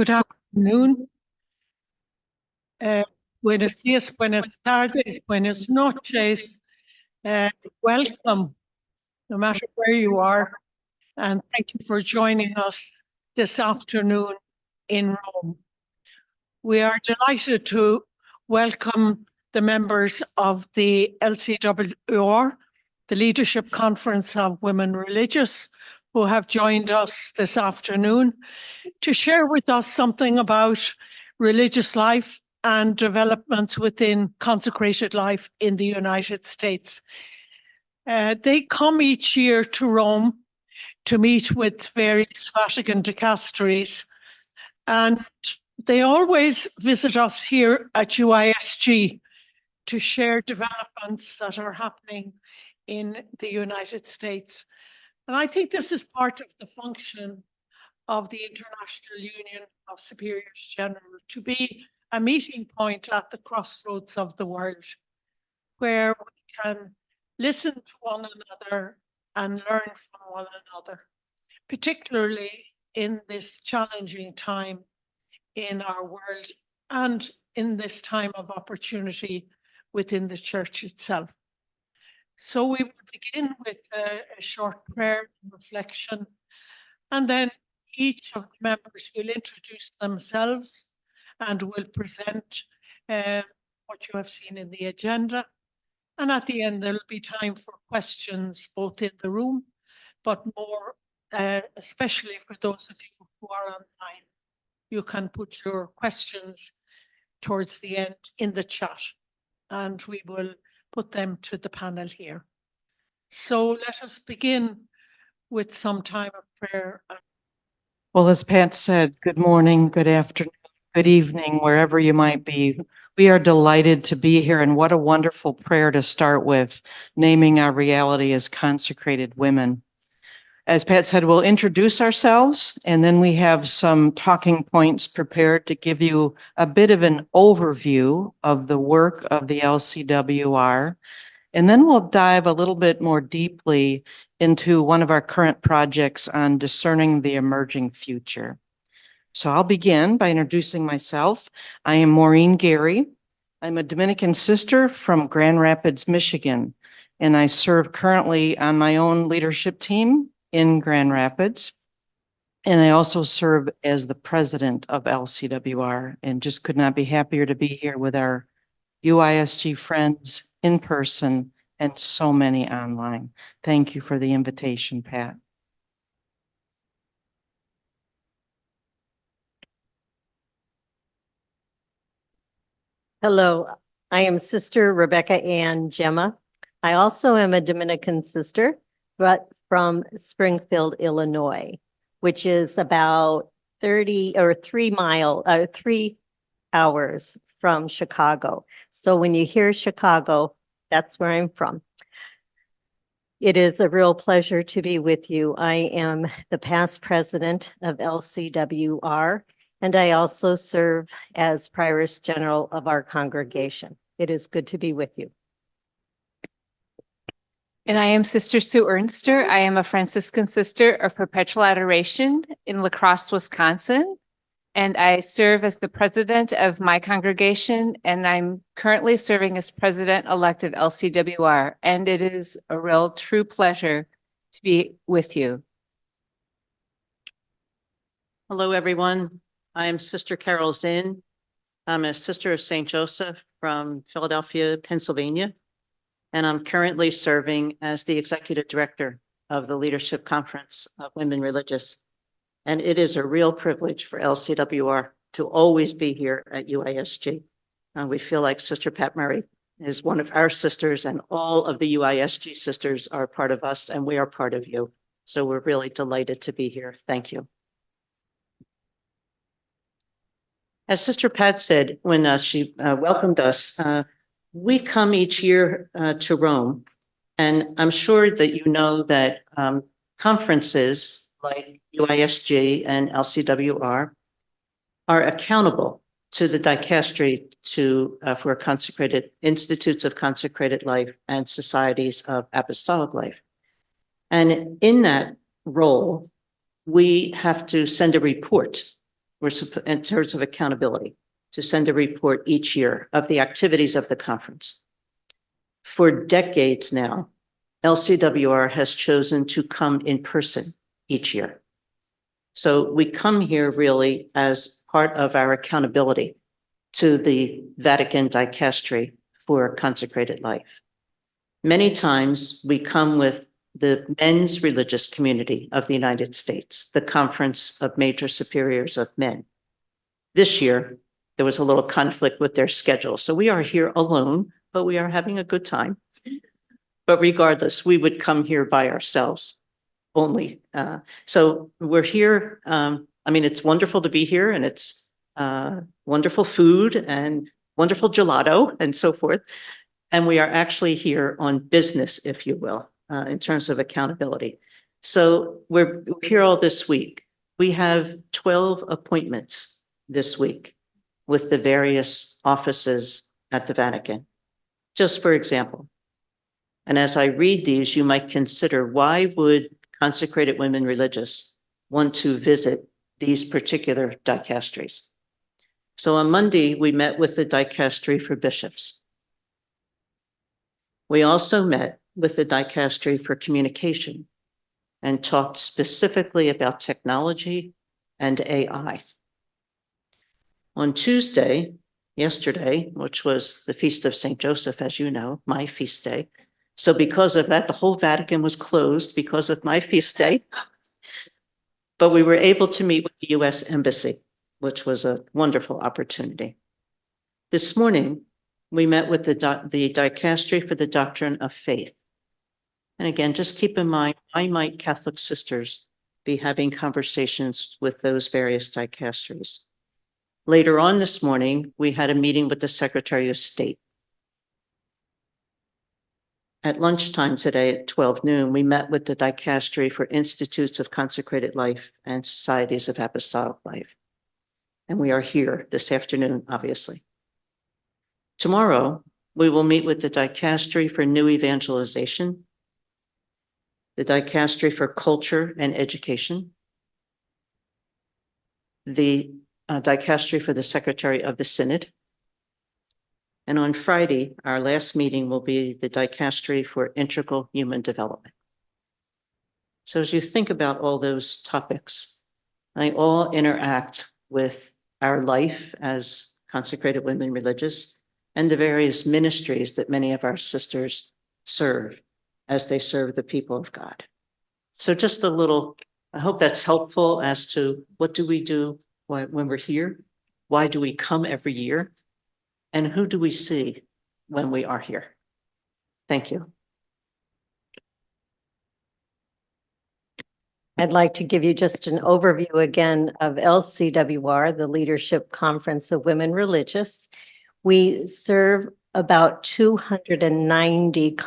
Good afternoon. Buenos días, buenas tardes, buenas noches. Welcome, no matter where you are, and thank you for joining us this afternoon in Rome. We are delighted to welcome the members of the LCWR, the Leadership Conference of Women Religious, who have joined us this afternoon to share with us something about religious life and developments within consecrated life in the United States. They come each year to Rome to meet with various Vatican dicasteries, and they always visit us here at UISG to share developments that are happening in the United States. And I think this is part of the function of the International Union of Superiors General, to be a meeting point at the crossroads of the world, where we can listen to one another and learn from one another, particularly in this challenging time in our world and in this time of opportunity within the church itself. So we will begin with a short prayer and reflection, and then each of the members will introduce themselves and will present what you have seen in the agenda. And at the end, there'll be time for questions, both in the room, but more especially for those of you who are online. You can put your questions towards the end in the chat, and we will put them to the panel here. So let us begin with some time of prayer. Well, as Pat said, good morning, good afternoon, good evening, wherever you might be. We are delighted to be here, and what a wonderful prayer to start with, naming our reality as consecrated women. As Pat said, we'll introduce ourselves, and then we have some talking points prepared to give you a bit of an overview of the work of the LCWR. And then we'll dive a little bit more deeply into one of our current projects on discerning the emerging future. So I'll begin by introducing myself. I am Maureen Gary. I'm a Dominican sister from Grand Rapids, Michigan, and I serve currently on my own leadership team in Grand Rapids. And I also serve as the president of LCWR, and just could not be happier to be here with our UISG friends in person and so many online. Thank you for the invitation, Pat. Hello, I am Sister Rebecca Ann Gemma. I also am a Dominican sister, but from Springfield, Illinois, which is about 3 hours from Chicago. So when you hear Chicago, that's where I'm from. It is a real pleasure to be with you. I am the past president of LCWR, and I also serve as Prioress General of our congregation. It is good to be with you. And I am Sister Sue Ernster. I am a Franciscan sister of Perpetual Adoration in La Crosse, Wisconsin. And I serve as the president of my congregation, and I'm currently serving as president-elect of LCWR. And it is a real true pleasure to be with you. Hello, everyone. I am Sister Carol Zinn. I'm a sister of St. Joseph from Philadelphia, Pennsylvania, and I'm currently serving as the executive director of the Leadership Conference of Women Religious. And it is a real privilege for LCWR to always be here at UISG. We feel like Sister Pat Murray is one of our sisters, and all of the UISG sisters are part of us, and we are part of you. So we're really delighted to be here. Thank you. As Sister Pat said when she welcomed us, we come each year to Rome, and I'm sure that you know that conferences like UISG and LCWR are accountable to the dicastery for consecrated institutes of consecrated life and societies of apostolic life. And in that role, we have to send a report in terms of accountability, to send a report each year of the activities of the conference. For decades now, LCWR has chosen to come in person each year. So we come here really as part of our accountability to the Vatican Dicastery for Consecrated Life. Many times we come with the men's religious community of the United States, the Conference of Major Superiors of Men. This year, there was a little conflict with their schedule. So we are here alone, but we are having a good time. But regardless, we would come here by ourselves only. So we're here. I mean, it's wonderful to be here, and it's wonderful food and wonderful gelato and so forth. And we are actually here on business, if you will, in terms of accountability. So we're here all this week. We have 12 appointments this week with the various offices at the Vatican, just for example. And as I read these, you might consider, why would consecrated women religious want to visit these particular dicasteries? So on Monday, we met with the dicastery for bishops. We also met with the dicastery for communication and talked specifically about technology and AI. On Tuesday, yesterday, which was the Feast of St. Joseph, as you know, my feast day. So because of that, the whole Vatican was closed because of my feast day. But we were able to meet with the US Embassy, which was a wonderful opportunity. This morning, we met with the dicastery for the doctrine of faith. And again, just keep in mind, why might Catholic sisters be having conversations with those various dicasteries? Later on this morning, we had a meeting with the Secretary of State. At lunchtime today at 12 noon, we met with the dicastery for Institutes of Consecrated Life and Societies of Apostolic Life. And we are here this afternoon, obviously. Tomorrow, we will meet with the dicastery for New Evangelization, the dicastery for Culture and Education, the dicastery for the Secretary of the Synod. And on Friday, our last meeting will be the dicastery for Integral Human Development. So as you think about all those topics, they all interact with our life as consecrated women religious and the various ministries that many of our sisters serve as they serve the people of God. So just a little, I hope that's helpful as to what do we do when we're here? Why do we come every year? And who do we see when we are here? Thank you. I'd like to give you just an overview again of LCWR, the Leadership Conference of Women Religious. We serve about 290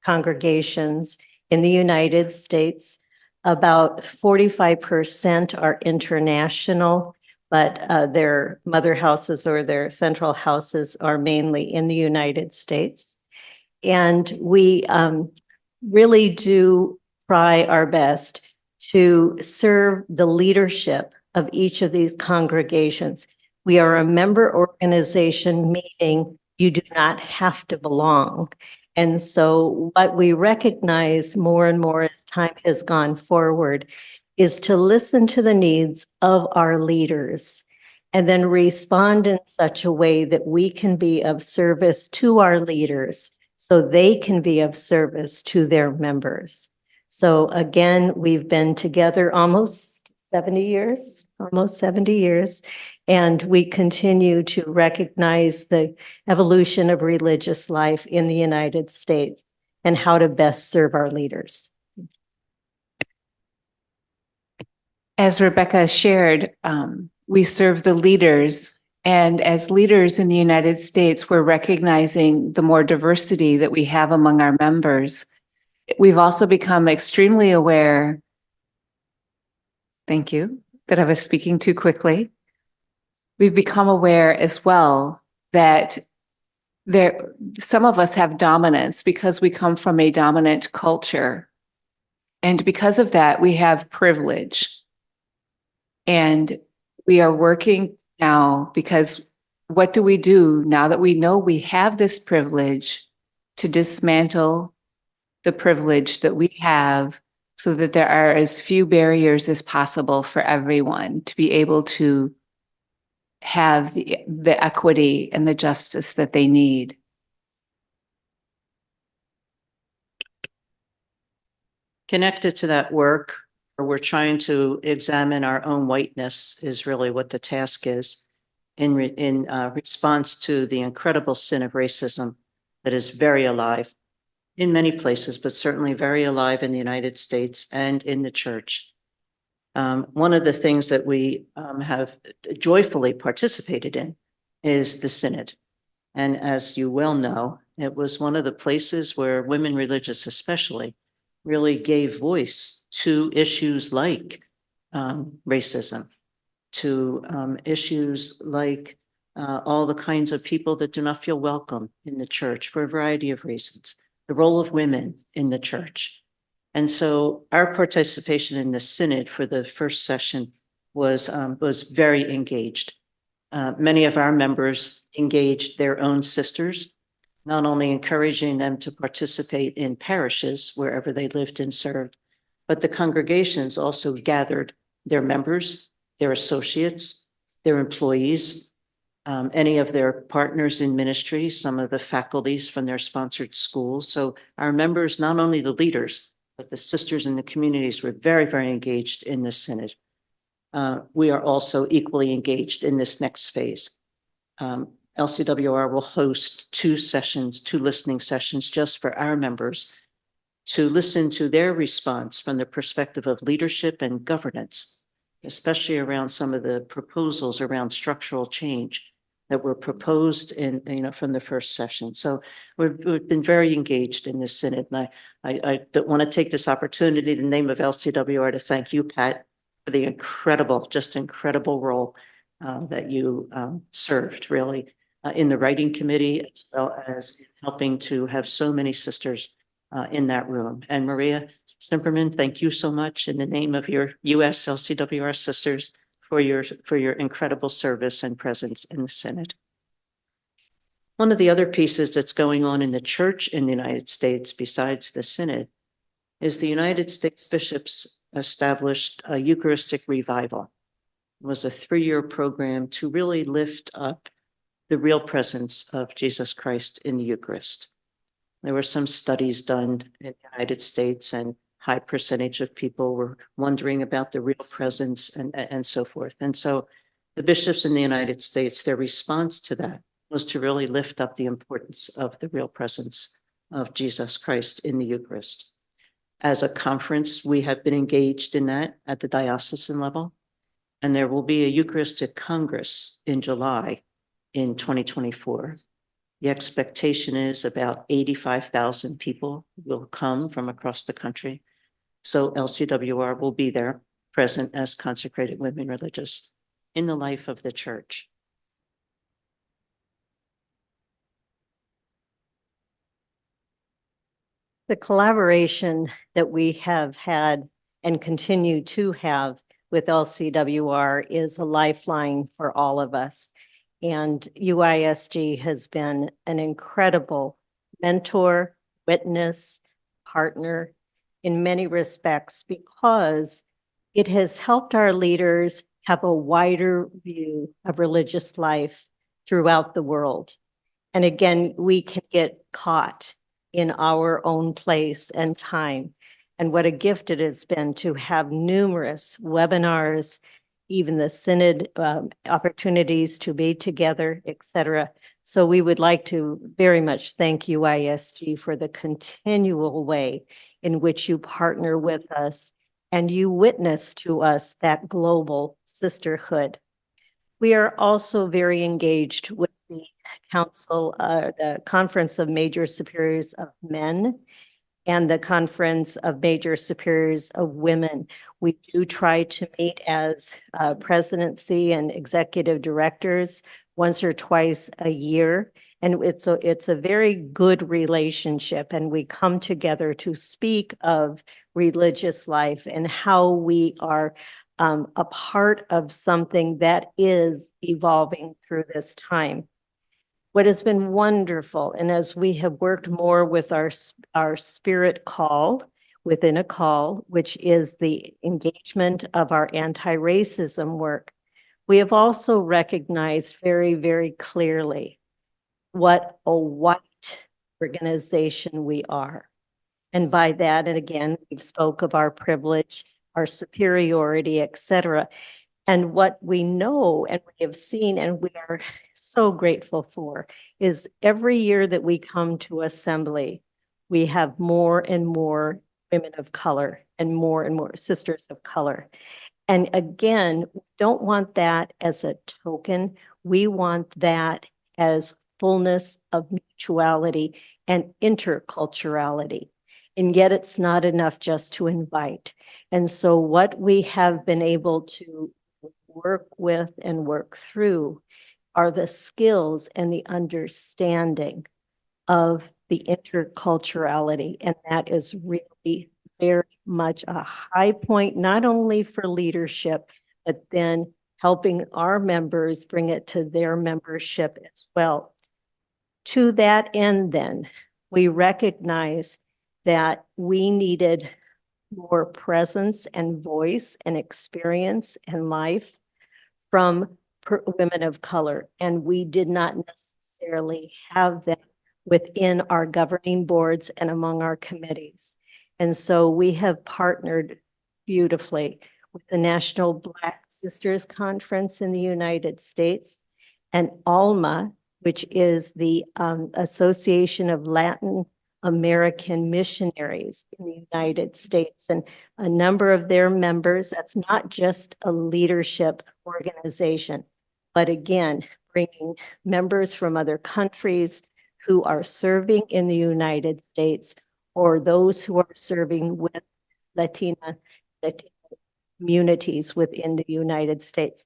congregations in the United States. About 45% are international, but their mother houses or their central houses are mainly in the United States. And we really do try our best to serve the leadership of each of these congregations. We are a member organization, meaning you do not have to belong. And so what we recognize more and more as time has gone forward is to listen to the needs of our leaders and then respond in such a way that we can be of service to our leaders so they can be of service to their members. So again, we've been together almost 70 years, and we continue to recognize the evolution of religious life in the United States and how to best serve our leaders. As Rebecca shared, we serve the leaders, and as leaders in the United States, we're recognizing the more diversity that we have among our members. We've also become extremely aware, thank you, that I was speaking too quickly. We've become aware as well that some of us have dominance because we come from a dominant culture. And because of that, we have privilege. And we are working now because what do we do now that we know we have this privilege to dismantle the privilege that we have so that there are as few barriers as possible for everyone to be able to have the equity and the justice that they need. Connected to that work, we're trying to examine our own whiteness is really what the task is in response to the incredible sin of racism that is very alive in many places, but certainly very alive in the United States and in the church. One of the things that we have joyfully participated in is the Synod. And as you well know, it was one of the places where women religious especially really gave voice to issues like racism, to issues like all the kinds of people that do not feel welcome in the church for a variety of reasons, the role of women in the church. And so our participation in the Synod for the first session was very engaged. Many of our members engaged their own sisters, not only encouraging them to participate in parishes wherever they lived and served, but the congregations also gathered their members, their associates, their employees, any of their partners in ministry, some of the faculties from their sponsored schools. So our members, not only the leaders, but the sisters in the communities were very, very engaged in this Synod. We are also equally engaged in this next phase. LCWR will host two listening sessions just for our members to listen to their response from the perspective of leadership and governance, especially around some of the proposals around structural change that were proposed from the first session. So we've been very engaged in this Synod. And I don't want to take this opportunity in the name of LCWR to thank you, Pat, for the incredible role that you served really in the writing committee, as well as helping to have so many sisters in that room. And Maria Simperman, thank you so much in the name of your US LCWR sisters for your incredible service and presence in the Synod. One of the other pieces that's going on in the church in the United States besides the Synod is the United States bishops established a Eucharistic revival. It was a 3-year program to really lift up the real presence of Jesus Christ in the Eucharist. There were some studies done in the United States, and high percentage of people were wondering about the real presence and so forth. And so the bishops in the United States, their response to that was to really lift up the importance of the real presence of Jesus Christ in the Eucharist. As a conference, we have been engaged in that at the diocesan level, and there will be a Eucharistic Congress in July in 2024. The expectation is about 85,000 people will come from across the country. So LCWR will be there, present as consecrated women religious in the life of the church. The collaboration that we have had and continue to have with LCWR is a lifeline for all of us. And UISG has been an incredible mentor, witness, partner in many respects, because it has helped our leaders have a wider view of religious life throughout the world. And again, we can get caught in our own place and time. And what a gift it has been to have numerous webinars, even the Synod opportunities to be together, etc. So we would like to very much thank UISG for the continual way in which you partner with us and you witness to us that global sisterhood. We are also very engaged with the the Conference of Major Superiors of Men and the Conference of Major Superiors of Women. We do try to meet as presidency and executive directors once or twice a year. And it's a very good relationship. And we come together to speak of religious life and how we are a part of something that is evolving through this time. What has been wonderful, and as we have worked more with our spirit call, within a call, which is the engagement of our anti-racism work, we have also recognized very, very clearly what a white organization we are. And by that, and again, we've spoke of our privilege, our superiority, et cetera. And what we know and we have seen and we are so grateful for is every year that we come to assembly, we have more and more women of color and more sisters of color. And again, we don't want that as a token. We want that as fullness of mutuality and interculturality. And yet it's not enough just to invite. And so what we have been able to work with and work through are the skills and the understanding of the interculturality. And that is really very much a high point, not only for leadership, but then helping our members bring it to their membership as well. To that end, then, we recognize that we needed more presence and voice and experience and life from women of color. And we did not necessarily have that within our governing boards and among our committees. And so we have partnered beautifully with the National Black Sisters Conference in the United States and ALMA, which is the Association of Latin American Missionaries in the United States, and a number of their members. That's not just a leadership organization, but again, bringing members from other countries who are serving in the United States or those who are serving with Latina communities within the United States.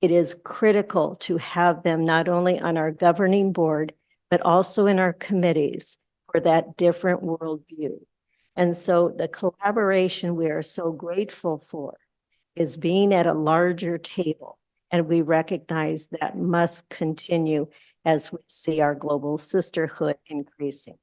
It is critical to have them not only on our governing board, but also in our committees for that different worldview. And so the collaboration we are so grateful for is being at a larger table. And we recognize that must continue as we see our global sisterhood increasing.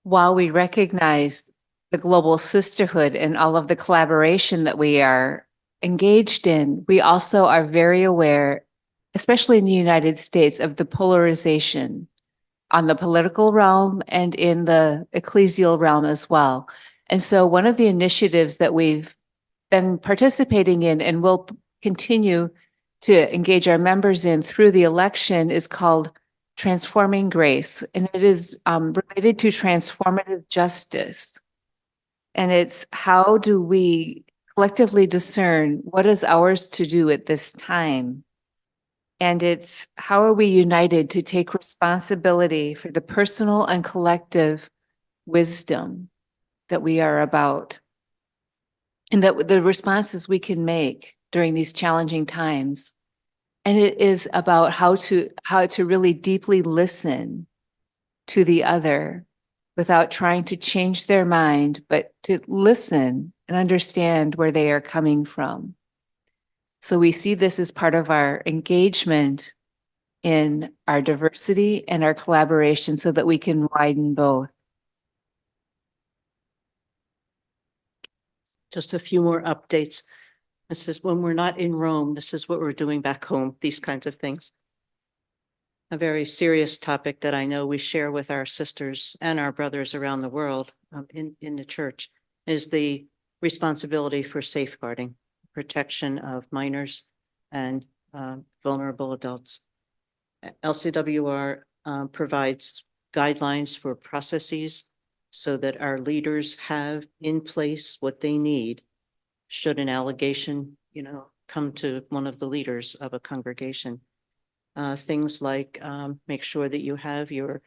While we recognize the global sisterhood and all of the collaboration that we are engaged in, we also are very aware, especially in the United States, of the polarization on the political realm and in the ecclesial realm as well. And so one of the initiatives that we've been participating in and will continue to engage our members in through the election is called Transforming Grace. And it is related to transformative justice. And it's how do we collectively discern what is ours to do at this time? And it's how are we united to take responsibility for the personal and collective wisdom that we are about, and that the responses we can make during these challenging times. And it is about how to really deeply listen to the other without trying to change their mind, but to listen and understand where they are coming from. So we see this as part of our engagement in our diversity and our collaboration so that we can widen both. Just a few more updates. This is when we're not in Rome, this is what we're doing back home, these kinds of things. A very serious topic that I know we share with our sisters and our brothers around the world in the church is the responsibility for safeguarding, protection of minors and vulnerable adults. LCWR provides guidelines for processes so that our leaders have in place what they need should an allegation, come to one of the leaders of a congregation. Things like make sure that you have your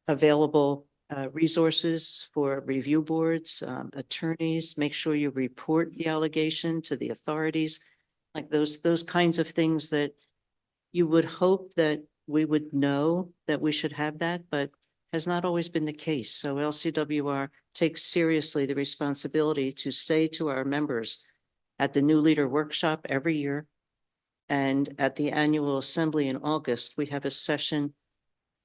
available resources for review boards, attorneys, make sure you report the allegation to the authorities, like those kinds of things that you would hope that we would know that we should have that, but has not always been the case. So LCWR takes seriously the responsibility to say to our members at the new leader workshop every year and at the annual assembly in August, we have a session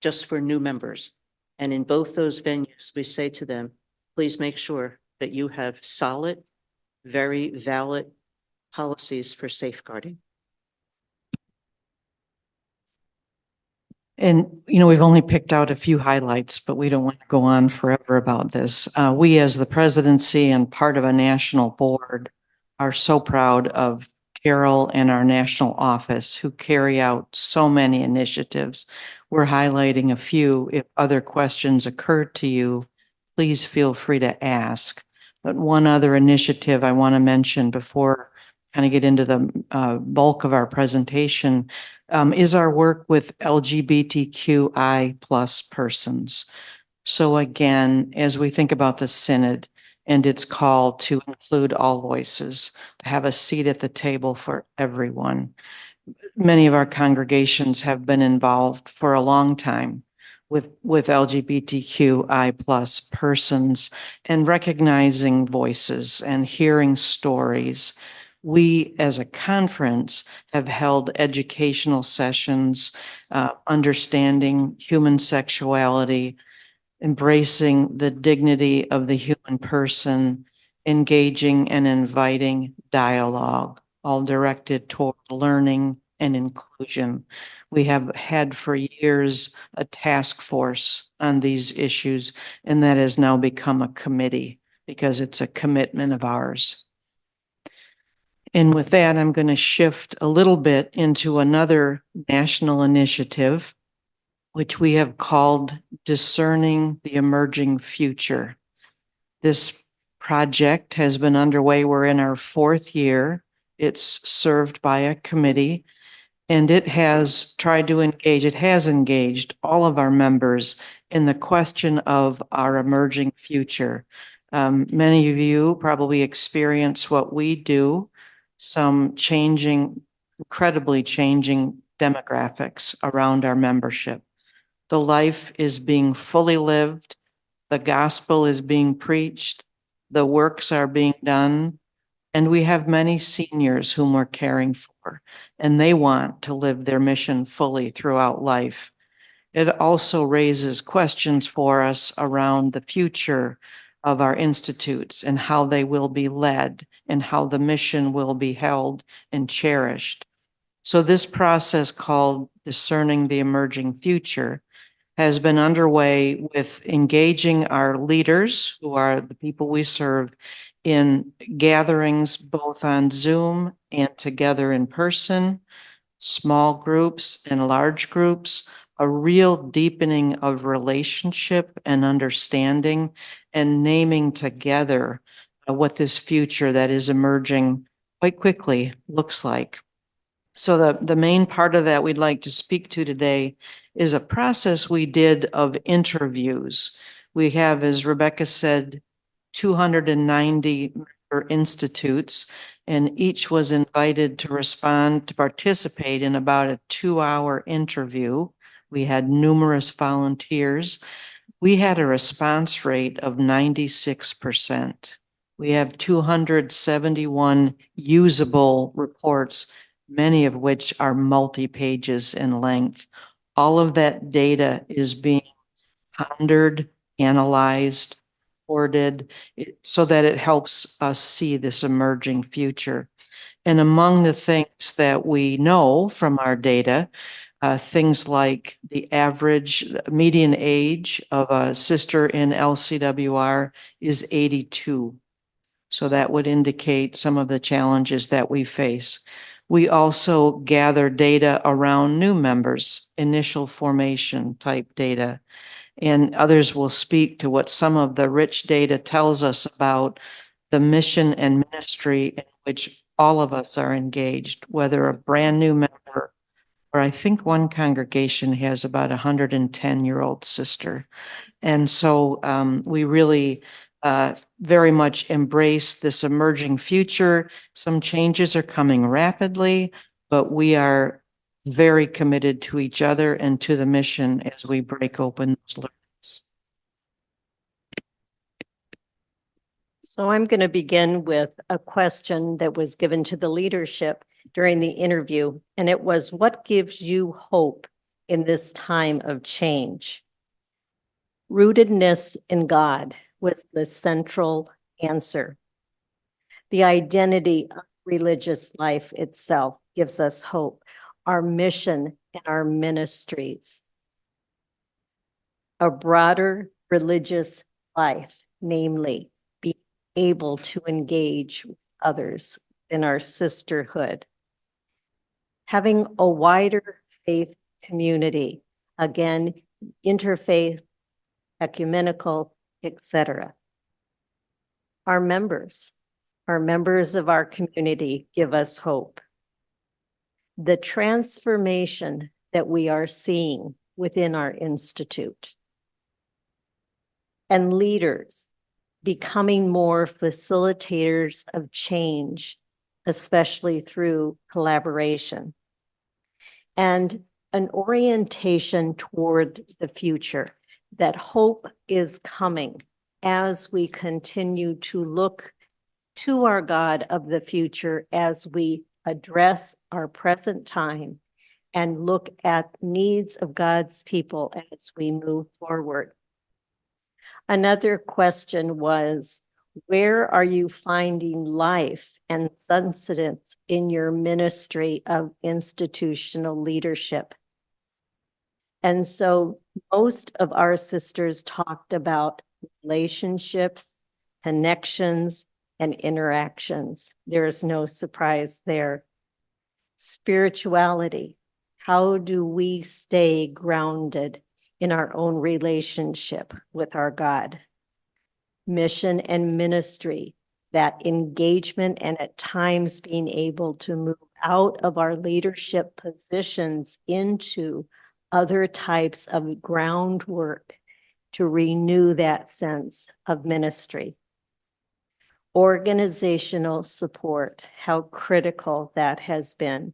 just for new members. And in both those venues, we say to them, please make sure that you have solid, very valid policies for safeguarding. And, we've only picked out a few highlights, but we don't want to go on forever about this. We, as the presidency and part of a national board, are so proud of Carol and our national office who carry out so many initiatives. We're highlighting a few. If other questions occur to you, please feel free to ask. But one other initiative I want to mention before kind of get into the bulk of our presentation is our work with LGBTQI plus persons. So again, as we think about the Synod and its call to include all voices, to have a seat at the table for everyone, many of our congregations have been involved for a long time with LGBTQI plus persons and recognizing voices and hearing stories. We, as a conference, have held educational sessions, understanding human sexuality, embracing the dignity of the human person, engaging and inviting dialogue, all directed toward learning and inclusion. We have had for years a task force on these issues, and that has now become a committee because it's a commitment of ours. And with that, I'm going to shift a little bit into another national initiative, which we have called Discerning the Emerging Future. This project has been underway. We're in our 4th year. It's served by a committee, and it has engaged all of our members in the question of our emerging future. Many of you probably experience what we do, some incredibly changing demographics around our membership. The life is being fully lived. The gospel is being preached. The works are being done. And we have many seniors whom we're caring for, and they want to live their mission fully throughout life. It also raises questions for us around the future of our institutes and how they will be led and how the mission will be held and cherished. So this process called Discerning the Emerging Future has been underway with engaging our leaders, who are the people we serve, in gatherings both on Zoom and together in person, small groups and large groups, a real deepening of relationship and understanding, and naming together what this future that is emerging quite quickly looks like. So the main part of that we'd like to speak to today is a process we did of interviews. We have, as Rebecca said, 290 member institutes, and each was invited to participate in about a 2-hour interview. We had numerous volunteers. We had a response rate of 96%. We have 271 usable reports, many of which are multi-pages in length. All of that data is being pondered, analyzed, recorded, so that it helps us see this emerging future. And among the things that we know from our data, things like the average median age of a sister in LCWR is 82. So that would indicate some of the challenges that we face. We also gather data around new members, initial formation type data, and others will speak to what some of the rich data tells us about the mission and ministry in which all of us are engaged, whether a brand new member, or I think one congregation has about a 110-year-old sister. And so we really very much embrace this emerging future. Some changes are coming rapidly, but we are very committed to each other and to the mission as we break open those learnings. So I'm going to begin with a question that was given to the leadership during the interview, and it was, what gives you hope in this time of change? Rootedness in God was the central answer. The identity of religious life itself gives us hope. Our mission and our ministries. A broader religious life, namely, be able to engage with others in our sisterhood. Having a wider faith community, again, interfaith, ecumenical, etc. Our members of our community give us hope. The transformation that we are seeing within our institute. And leaders becoming more facilitators of change, especially through collaboration. And an orientation toward the future, that hope is coming as we continue to look to our God of the future as we address our present time and look at needs of God's people as we move forward. Another question was, where are you finding life and sustenance in your ministry of institutional leadership? And so most of our sisters talked about relationships, connections, and interactions. There is no surprise there. Spirituality. How do we stay grounded in our own relationship with our God? Mission and ministry, that engagement and at times being able to move out of our leadership positions into other types of groundwork to renew that sense of ministry. Organizational support, how critical that has been.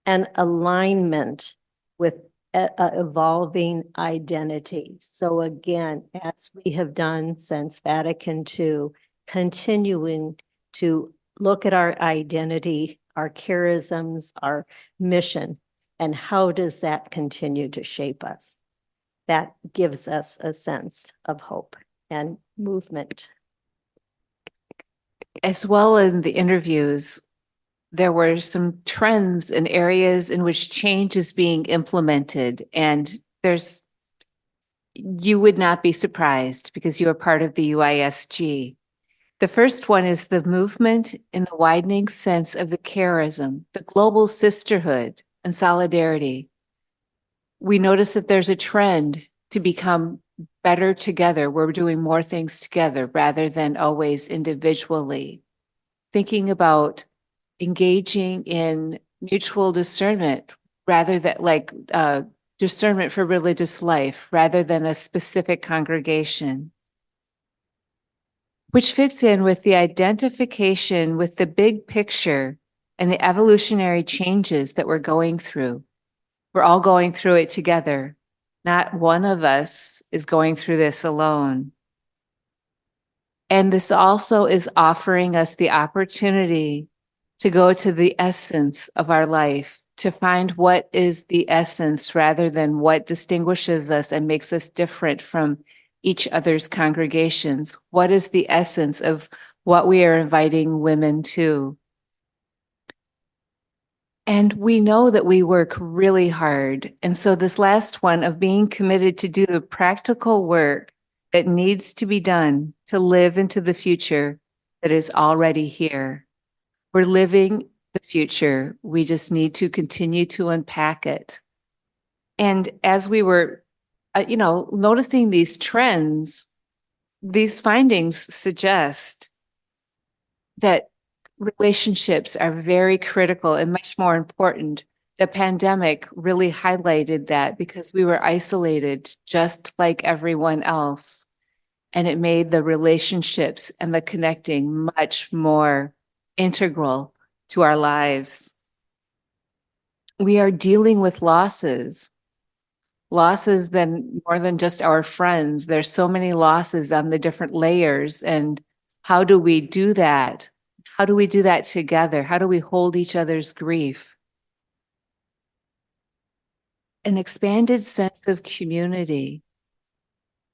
And alignment with evolving identity. So again, as we have done since Vatican II, continuing to look at our identity, our charisms, our mission, and how does that continue to shape us? That gives us a sense of hope and movement. As well, in the interviews, there were some trends in areas in which change is being implemented. And you would not be surprised because you are part of the UISG. The first one is the movement in the widening sense of the charism, the global sisterhood and solidarity. We notice that there's a trend to become better together. We're doing more things together rather than always individually. Thinking about engaging in mutual discernment rather than discernment for religious life rather than a specific congregation, which fits in with the identification with the big picture and the evolutionary changes that we're going through. We're all going through it together. Not one of us is going through this alone. And this also is offering us the opportunity to go to the essence of our life, to find what is the essence rather than what distinguishes us and makes us different from each other's congregations. What is the essence of what we are inviting women to? And we know that we work really hard. And so this last one of being committed to do the practical work that needs to be done to live into the future that is already here. We're living the future. We just need to continue to unpack it. And as we were, noticing these trends, these findings suggest that relationships are very critical and much more important. The pandemic really highlighted that because we were isolated just like everyone else. And it made the relationships and the connecting much more integral to our lives. We are dealing with losses than more than just our friends. There's so many losses on the different layers, and How do we do that? How do we do that together? How do we hold each other's grief? An expanded sense of community.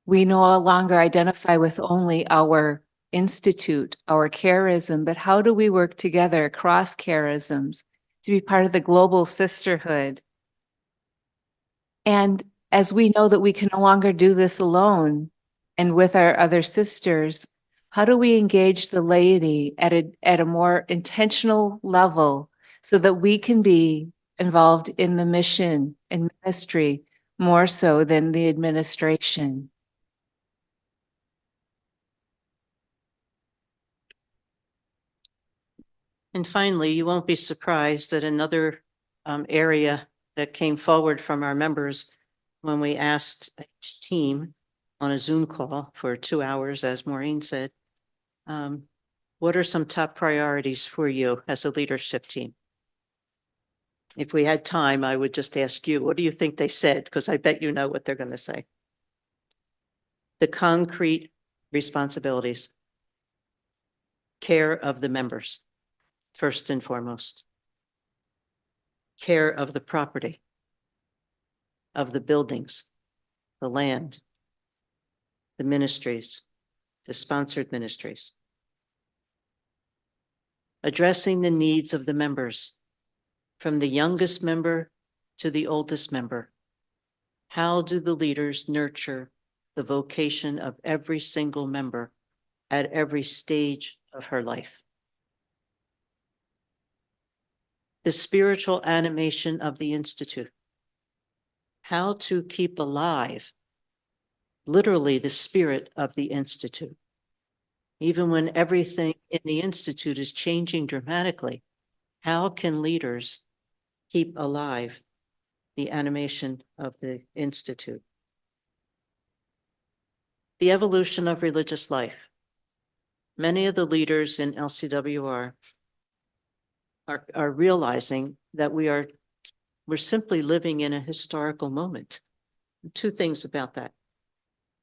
We no longer identify with only our institute, our charism, but how do we work together across charisms to be part of the global sisterhood? And as we know that we can no longer do this alone and with our other sisters, how do we engage the laity at a more intentional level so that we can be involved in the mission and ministry more so than the administration? And finally, you won't be surprised that another area that came forward from our members when we asked each team on a Zoom call for 2 hours, as Maureen said, what are some top priorities for you as a leadership team? If we had time, I would just ask you, what do you think they said? Because I bet you know what they're going to say. The concrete responsibilities. Care of the members, first and foremost. Care of the property, of the buildings, the land, the ministries, the sponsored ministries. Addressing the needs of the members, from the youngest member to the oldest member. How do the leaders nurture the vocation of every single member at every stage of her life? The spiritual animation of the Institute. How to keep alive, literally, the spirit of the Institute. Even when everything in the Institute is changing dramatically, how can leaders keep alive the animation of the Institute? The evolution of religious life. Many of the leaders in LCWR are realizing that we're simply living in a historical moment. Two things about that.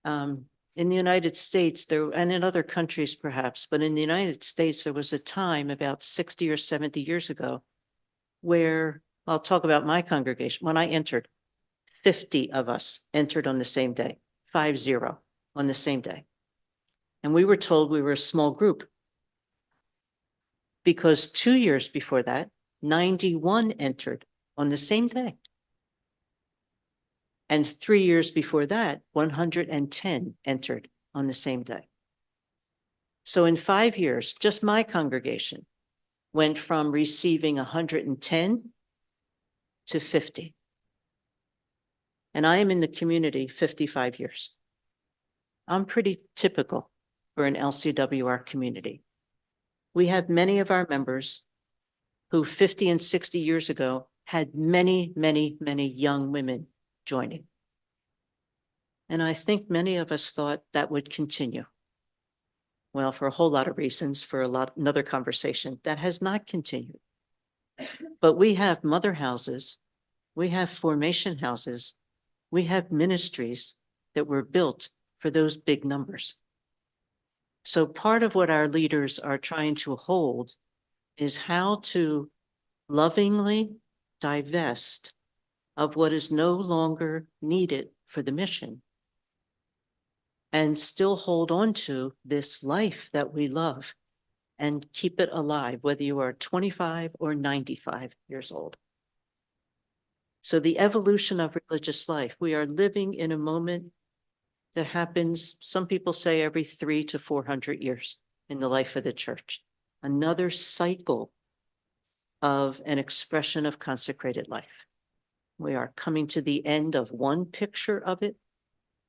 In the United States, and in other countries perhaps, but in the United States, there was a time about 60 or 70 years ago where, I'll talk about my congregation, when I entered, 50 of us entered on the same day, 50 on the same day. And we were told we were a small group because 2 years before that, 91 entered on the same day. And 3 years before that, 110 entered on the same day. So in 5 years, just my congregation went from receiving 110 to 50. And I am in the community 55 years. I'm pretty typical for an LCWR community. We have many of our members who 50 and 60 years ago had many, many, many young women joining. And I think many of us thought that would continue. Well, for a whole lot of reasons, another conversation, that has not continued. But we have mother houses, we have formation houses, we have ministries that were built for those big numbers. So part of what our leaders are trying to hold is how to lovingly divest of what is no longer needed for the mission and still hold on to this life that we love and keep it alive, whether you are 25 or 95 years old. So the evolution of religious life, we are living in a moment that happens, some people say, every 300 to 400 years in the life of the church. Another cycle of an expression of consecrated life. We are coming to the end of one picture of it,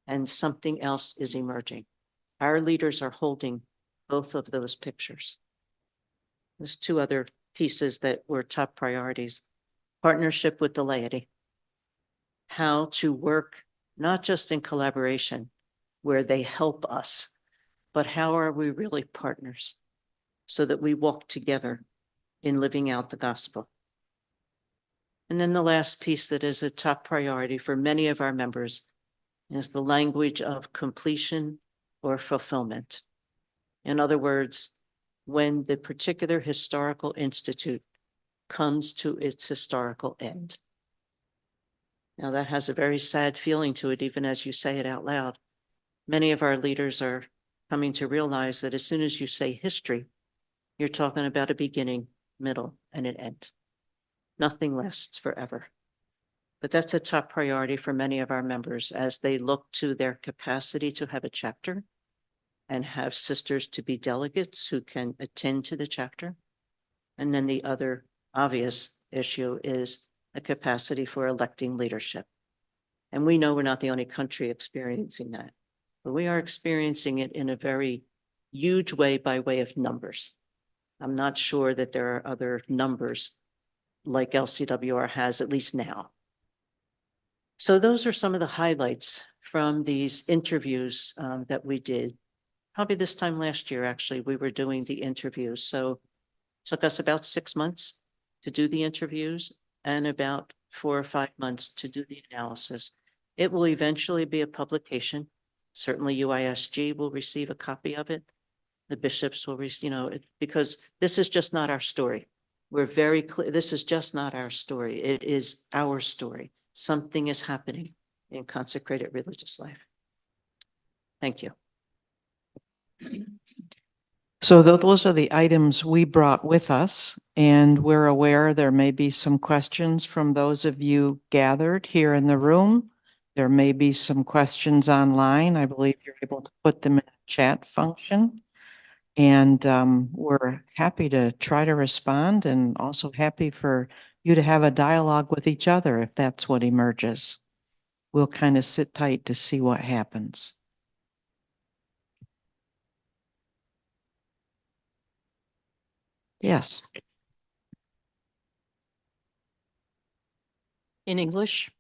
and something else is emerging. Our leaders are holding both of those pictures. There's two other pieces that were top priorities. Partnership with the laity. How to work not just in collaboration where they help us, but how are we really partners so that we walk together in living out the gospel. And then the last piece that is a top priority for many of our members is the language of completion or fulfillment. In other words, when the particular historical institute comes to its historical end. Now, that has a very sad feeling to it, even as you say it out loud. Many of our leaders are coming to realize that as soon as you say history, you're talking about a beginning, middle, and an end. Nothing lasts forever. But that's a top priority for many of our members as they look to their capacity to have a chapter and have sisters to be delegates who can attend to the chapter. And then the other obvious issue is a capacity for electing leadership. And we know we're not the only country experiencing that, but we are experiencing it in a very huge way by way of numbers. I'm not sure that there are other numbers like LCWR has, at least now. So those are some of the highlights from these interviews that we did. Probably this time last year, actually, we were doing the interviews. So it took us about 6 months to do the interviews and about 4 or 5 months to do the analysis. It will eventually be a publication. Certainly UISG will receive a copy of it. The bishops will receive, because this is just not our story. We're very clear. This is just not our story. It is our story. Something is happening in consecrated religious life. Thank you. So those are the items we brought with us, and we're aware there may be some questions from those of you gathered here in the room. There may be some questions online. I believe you're able to put them in the chat function. And we're happy to try to respond, and also happy for you to have a dialogue with each other if that's what emerges. We'll kind of sit tight to see what happens. Yes. In English.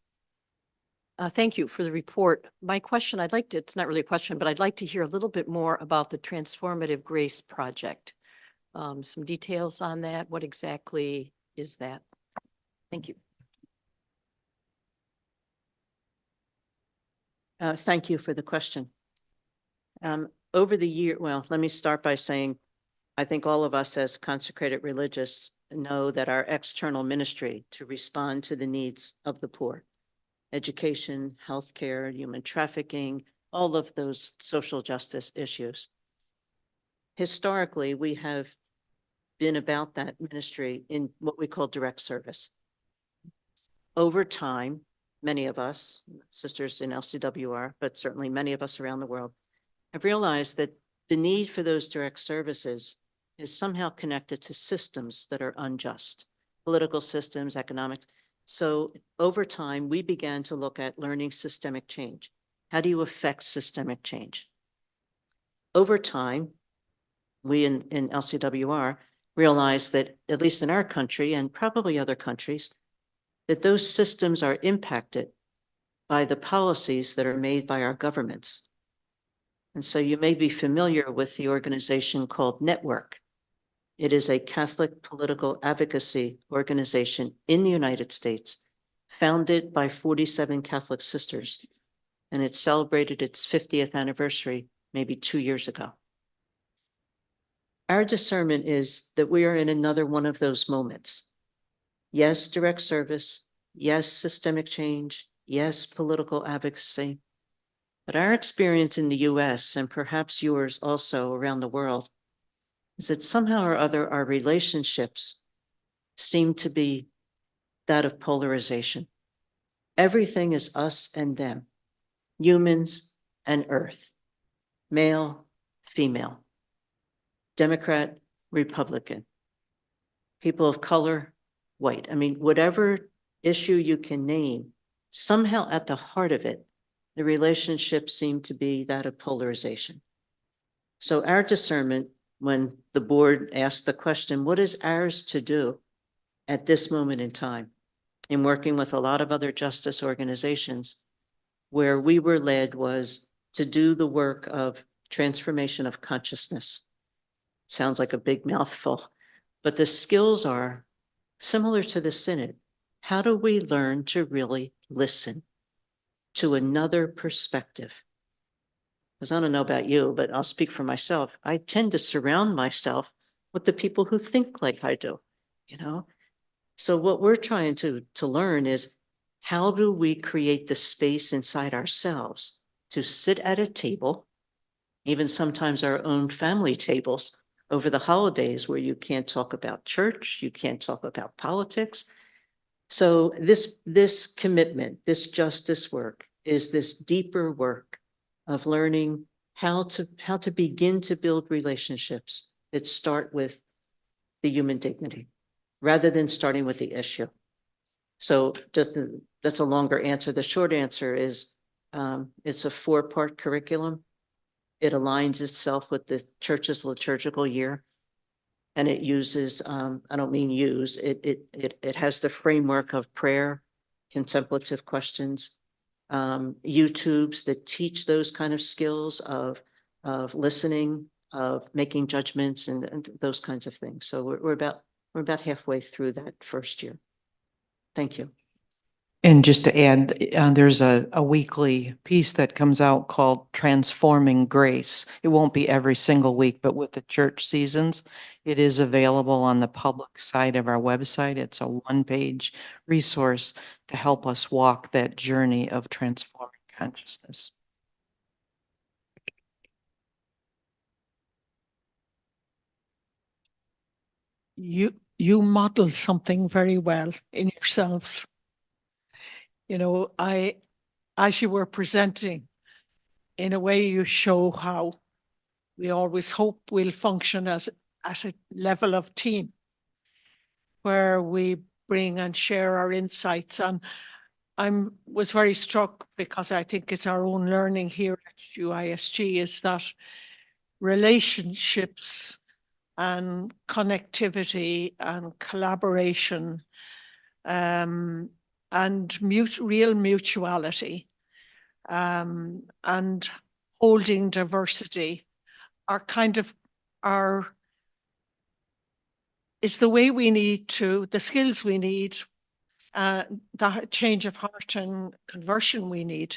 Thank you for the report. My question, it's not really a question, but I'd like to hear a little bit more about the Transformative Grace Project. Some details on that. What exactly is that? Thank you. Thank you for the question. Over the year, well, let me start by saying, I think all of us as consecrated religious know that our external ministry to respond to the needs of the poor, education, healthcare, human trafficking, all of those social justice issues. Historically, we have been about that ministry in what we call direct service. Over time, many of us, sisters in LCWR, but certainly many of us around the world, have realized that the need for those direct services is somehow connected to systems that are unjust, political systems, economic. So over time, we began to look at learning systemic change. How do you affect systemic change? Over time, we in LCWR realized that, at least in our country and probably other countries, that those systems are impacted by the policies that are made by our governments. And so you may be familiar with the organization called Network. It is a Catholic political advocacy organization in the United States, founded by 47 Catholic sisters, and it celebrated its 50th anniversary maybe 2 years ago. Our discernment is that we are in another one of those moments. Yes, direct service. Yes, systemic change. Yes, political advocacy. But our experience in the US, and perhaps yours also around the world, is that somehow or other our relationships seem to be that of polarization. Everything is us and them, humans and earth, male, female, Democrat, Republican, people of color, white. I mean, whatever issue you can name, somehow at the heart of it, the relationships seem to be that of polarization. So our discernment, when the board asked the question, what is ours to do at this moment in time, in working with a lot of other justice organizations, where we were led was to do the work of transformation of consciousness. Sounds like a big mouthful, but the skills are similar to the Synod. How do we learn to really listen to another perspective? because I don't know about you, but I'll speak for myself. I tend to surround myself with the people who think like I do, you know? So what we're trying to learn is, how do we create the space inside ourselves to sit at a table, even sometimes our own family tables over the holidays, where you can't talk about church, you can't talk about politics. So this commitment, this justice work, is this deeper work of learning how to begin to build relationships that start with the human dignity, rather than starting with the issue. So that's a longer answer. The short answer is, it's a 4-part curriculum. It aligns itself with the church's liturgical year. And it uses, I don't mean use, it has the framework of prayer, contemplative questions, YouTubes that teach those kind of skills of listening, of making judgments, and those kinds of things. So we're about halfway through that first year. Thank you. And just to add, there's a weekly piece that comes out called Transforming Grace. It won't be every single week, but with the church seasons, it is available on the public side of our website. It's a 1-page resource to help us walk that journey of transforming consciousness. You model something very well in yourselves. You know, as you were presenting, in a way, you show how we always hope we'll function as at a level of team where we bring and share our insights. And was very struck, because I think it's our own learning here at UISG, is that relationships and connectivity and collaboration, and real mutuality, and holding diversity are kind of is the way we need to, the skills we need, the change of heart and conversion we need.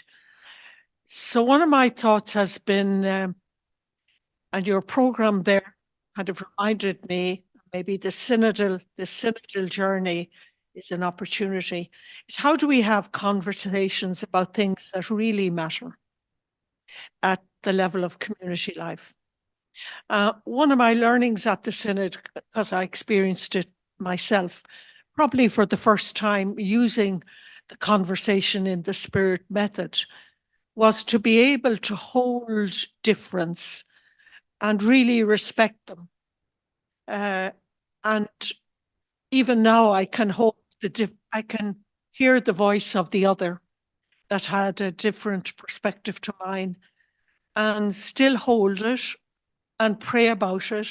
So one of my thoughts has been, and your program there kind of reminded me, maybe the synodal journey is an opportunity, is how do we have conversations about things that really matter at the level of community life? One of my learnings at the Synod, because I experienced it myself, probably for the first time using the conversation in the Spirit method, was to be able to hold difference and really respect them. And even now I can hold I can hear the voice of the other that had a different perspective to mine, and still hold it and pray about it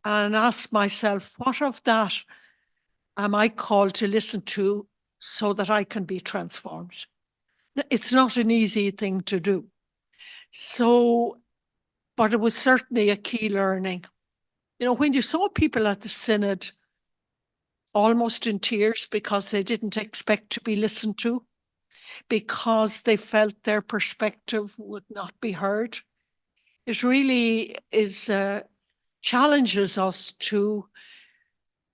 and ask myself, what of that am I called to listen to so that I can be transformed? It's not an easy thing to do. So, but it was certainly a key learning. You know, when you saw people at the Synod almost in tears because they didn't expect to be listened to, because they felt their perspective would not be heard, it really is challenges us to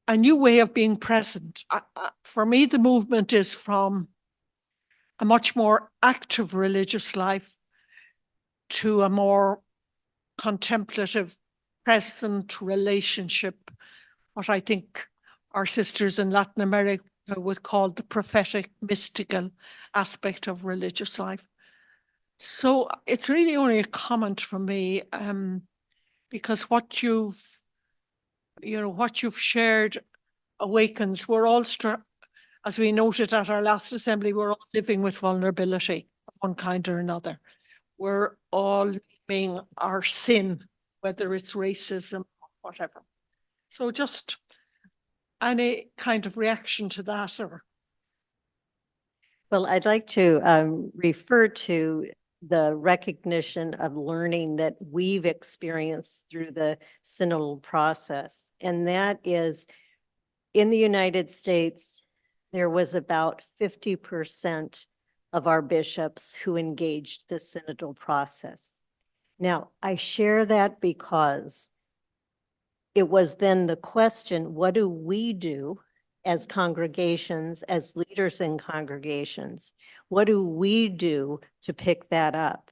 a new way of being present. For me, the movement is from a much more active religious life to a more contemplative, present relationship, what I think our sisters in Latin America would call the prophetic, mystical aspect of religious life. So it's really only a comment from me, because what you've shared awakens. We're all, as we noted at our last assembly, we're all living with vulnerability of one kind or another. We're all living our sin, whether it's racism or whatever. So just any kind of reaction to that, or? Well, I'd like to refer to the recognition of learning that we've experienced through the synodal process. And that is, in the United States, there was about 50% of our bishops who engaged the synodal process. Now, I share that because it was then the question, what do we do as congregations, as leaders in congregations? What do we do to pick that up?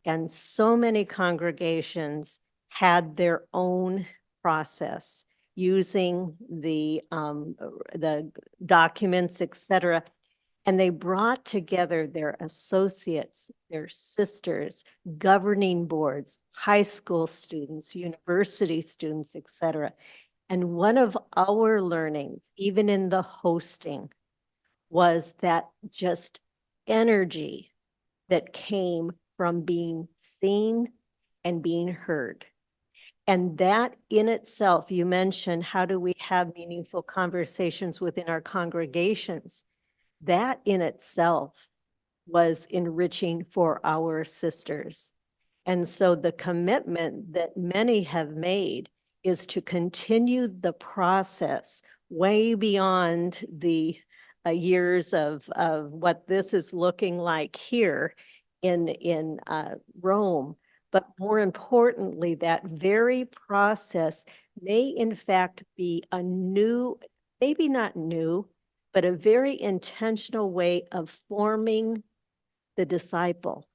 And so many congregations had their own process using the documents, et cetera. And they brought together their associates, their sisters, governing boards, high school students, university students, et cetera. And one of our learnings, even in the hosting, was that just energy that came from being seen and being heard. And that in itself, you mentioned, how do we have meaningful conversations within our congregations? That in itself was enriching for our sisters. And so the commitment that many have made is to continue the process way beyond the years of what this is looking like here in Rome. But more importantly, that very process may in fact be a new, maybe not new, but a very intentional way of forming the disciple,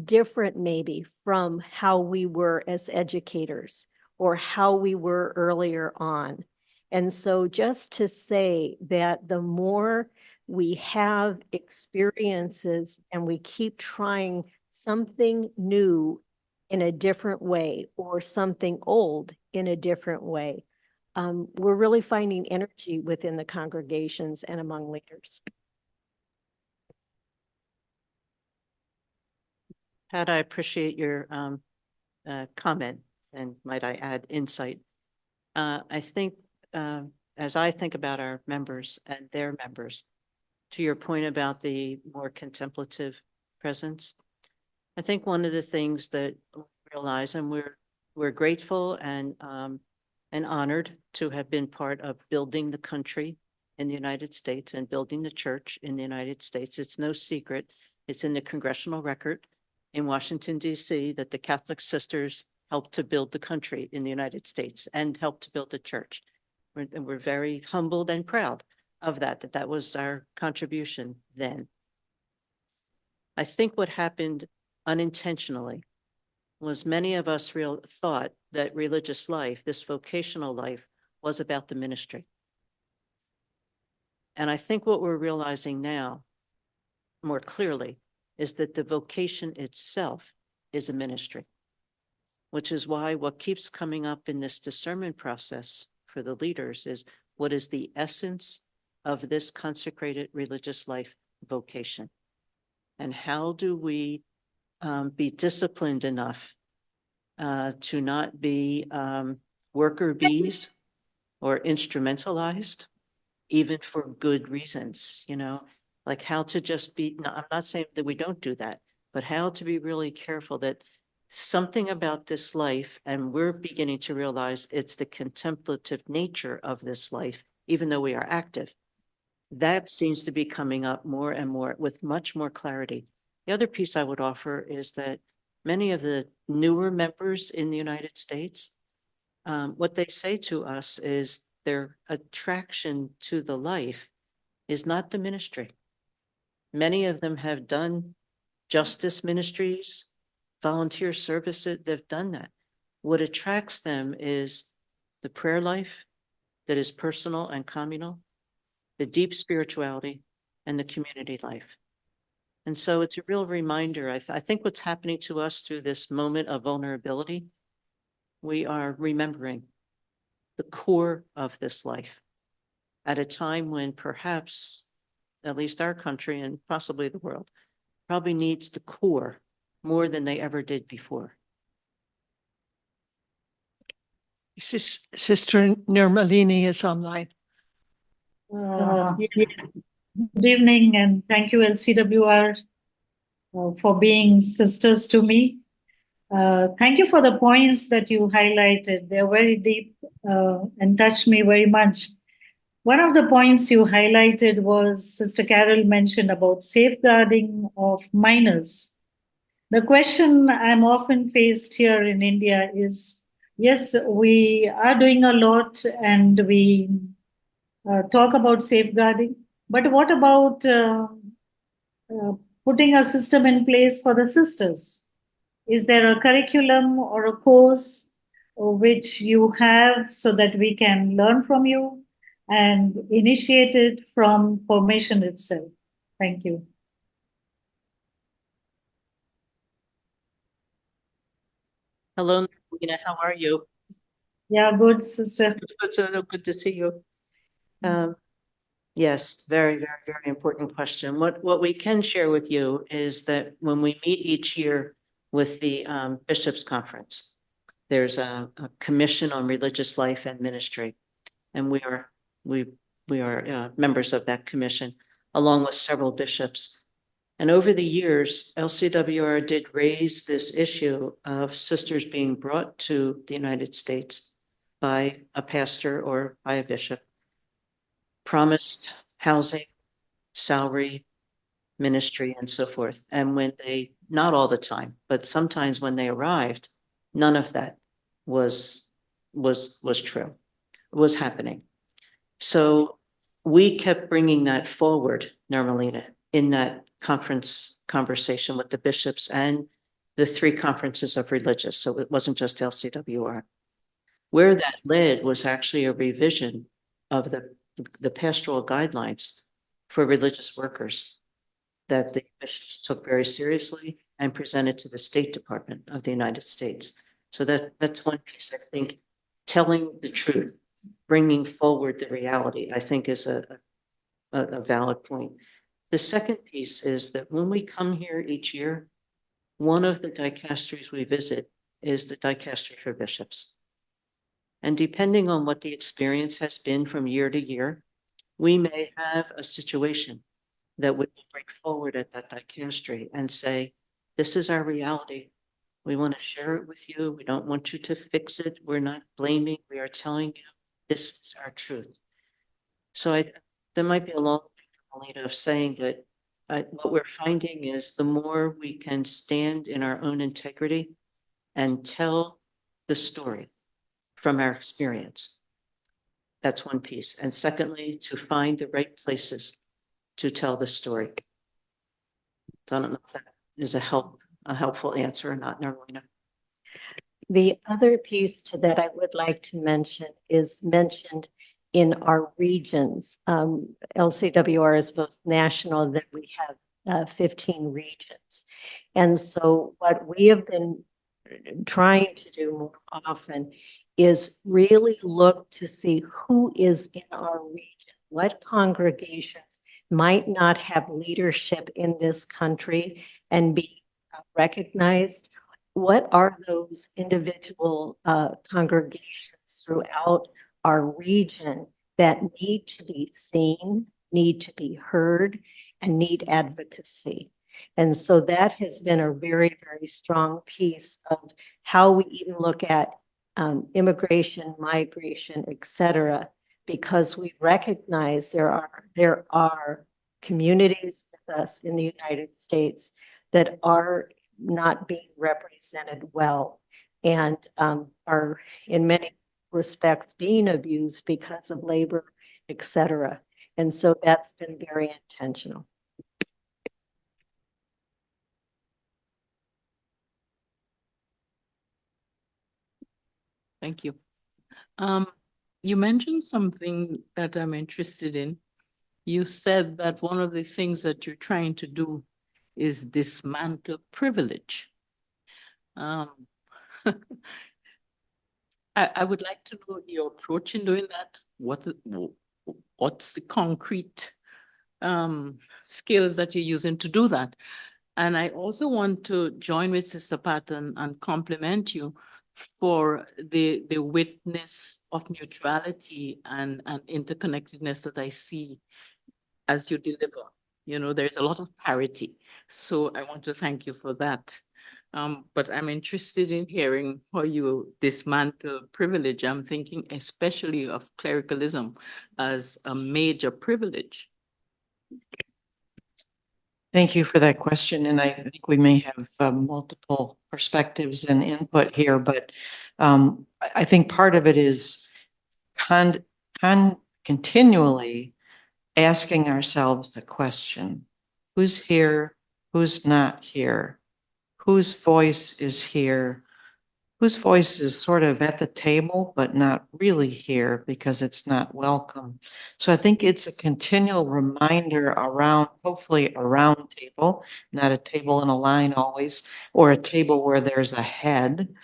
different maybe from how we were as educators or how we were earlier on. And so just to say that the more we have experiences and we keep trying something new in a different way or something old in a different way, we're really finding energy within the congregations and among leaders. Pat, I appreciate your comment, and might I add insight. I think as I think about our members and their members, to your point about the more contemplative presence, I think one of the things that we realize, and we're grateful and honored to have been part of building the country in the United States and building the church in the United States. It's no secret. It's in the congressional record in Washington, D.C., that the Catholic sisters helped to build the country in the United States and helped to build the church. We're very humbled and proud of that that was our contribution then. I think what happened unintentionally was many of us thought that religious life, this vocational life, was about the ministry. And I think what we're realizing now more clearly is that the vocation itself is a ministry, which is why what keeps coming up in this discernment process for the leaders is, what is the essence of this consecrated religious life vocation? And how do we be disciplined enough to not be worker bees or instrumentalized, even for good reasons, like how to just be, no, I'm not saying that we don't do that, but how to be really careful that something about this life, and we're beginning to realize it's the contemplative nature of this life, even though we are active, that seems to be coming up more and more with much more clarity. The other piece I would offer is that many of the newer members in the United States, what they say to us is their attraction to the life is not the ministry. Many of them have done justice ministries, volunteer services, they've done that. What attracts them is the prayer life that is personal and communal, the deep spirituality, and the community life. And so it's a real reminder. I think what's happening to us through this moment of vulnerability, we are remembering the core of this life at a time when perhaps, at least our country and possibly the world, probably needs the core more than they ever did before. Sister Nirmalini is online. Good evening, and thank you, LCWR, for being sisters to me. Thank you for the points that you highlighted. They're very deep and touched me very much. One of the points you highlighted was, Sister Carol mentioned about safeguarding of minors. The question I'm often faced here in India is, yes, we are doing a lot and we talk about safeguarding, but what about putting a system in place for the sisters? Is there a curriculum or a course which you have so that we can learn from you and initiate it from formation itself? Thank you. Hello, Nina, how are you? Yeah, good, sister. Good to see you. Yes, very, very, very important question. What we can share with you is that when we meet each year with the Bishops' Conference, there's a Commission on Religious Life and Ministry, and we are members of that commission, along with several bishops. And over the years, LCWR did raise this issue of sisters being brought to the United States by a pastor or by a bishop, promised housing, salary, ministry, and so forth. And when they, not all the time, but sometimes when they arrived, none of that was true, was happening. So we kept bringing that forward, Normalina, in that conversation with the bishops and the 3 conferences of religious. So it wasn't just LCWR. Where that led was actually a revision of the pastoral guidelines for religious workers that the bishops took very seriously and presented to the State Department of the United States. So that's one piece. I think telling the truth, bringing forward the reality, I think is a valid point. The second piece is that when we come here each year, one of the dicasteries we visit is the dicastery for bishops. And depending on what the experience has been from year to year, we may have a situation that we will bring forward at that dicastery and say, this is our reality. We want to share it with you. We don't want you to fix it. We're not blaming. We are telling you this is our truth. So there might be a long way of saying that what we're finding is the more we can stand in our own integrity and tell the story from our experience. That's one piece. And secondly, to find the right places to tell the story. So I don't know if that is a helpful answer or not, Narlina. The other piece to that I would like to mention is mentioned in our regions. LCWR is both national, that we have 15 regions. And so what we have been trying to do more often is really look to see who is in our region, what congregations might not have leadership in this country and be recognized. What are those individual congregations throughout our region that need to be seen, need to be heard, and need advocacy? And so that has been a very, very strong piece of how we even look at immigration, migration, et cetera, because we recognize there are communities with us in the United States that are not being represented well and are in many respects being abused because of labor, et cetera. And so that's been very intentional. Thank you. You mentioned something that I'm interested in. You said that one of the things that you're trying to do is dismantle privilege. I would like to know your approach in doing that. What's the concrete skills that you're using to do that? And I also want to join with Sister Pat and compliment you for the witness of neutrality and interconnectedness that I see as you deliver. You know, there's a lot of parity. So I want to thank you for that. But I'm interested in hearing how you dismantle privilege. I'm thinking especially of clericalism as a major privilege. Thank you for that question, and I think we may have multiple perspectives and input here, but I think part of it is continually asking ourselves the question, who's here, who's not here, whose voice is here, whose voice is sort of at the table, but not really here because it's not welcome. So I think it's a continual reminder around, hopefully a round table, not a table in a line always, or a table where there's a head.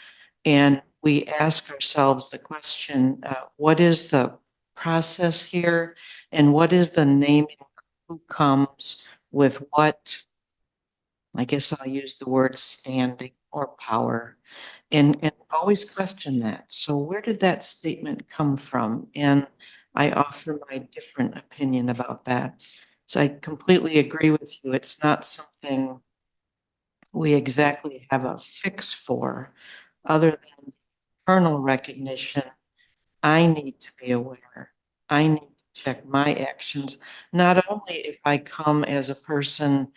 And we ask ourselves the question, what is the process here? And what is the naming of who comes with what? I guess I'll use the word standing or power. And always question that. So where did that statement come from? And I offer my different opinion about that. So I completely agree with you. It's not something we exactly have a fix for, other than internal recognition. I need to be aware. I need to check my actions, not only if I come as a person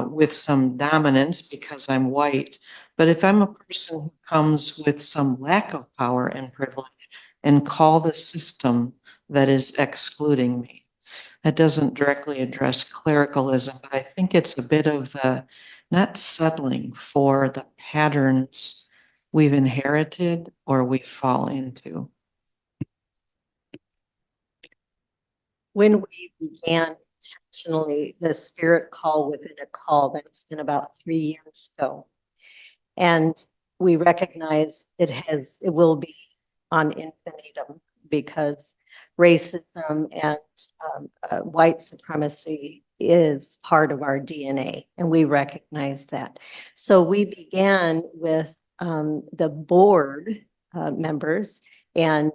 with some dominance because I'm white, but if I'm a person who comes with some lack of power and privilege and call the system that is excluding me. That doesn't directly address clericalism, but I think it's a bit of the not settling for the patterns we've inherited or we fall into. When we began intentionally the spirit call within a call, that's been about 3 years ago. And we recognize it will be on infinitum because racism and white supremacy is part of our DNA, and we recognize that. So we began with the board members and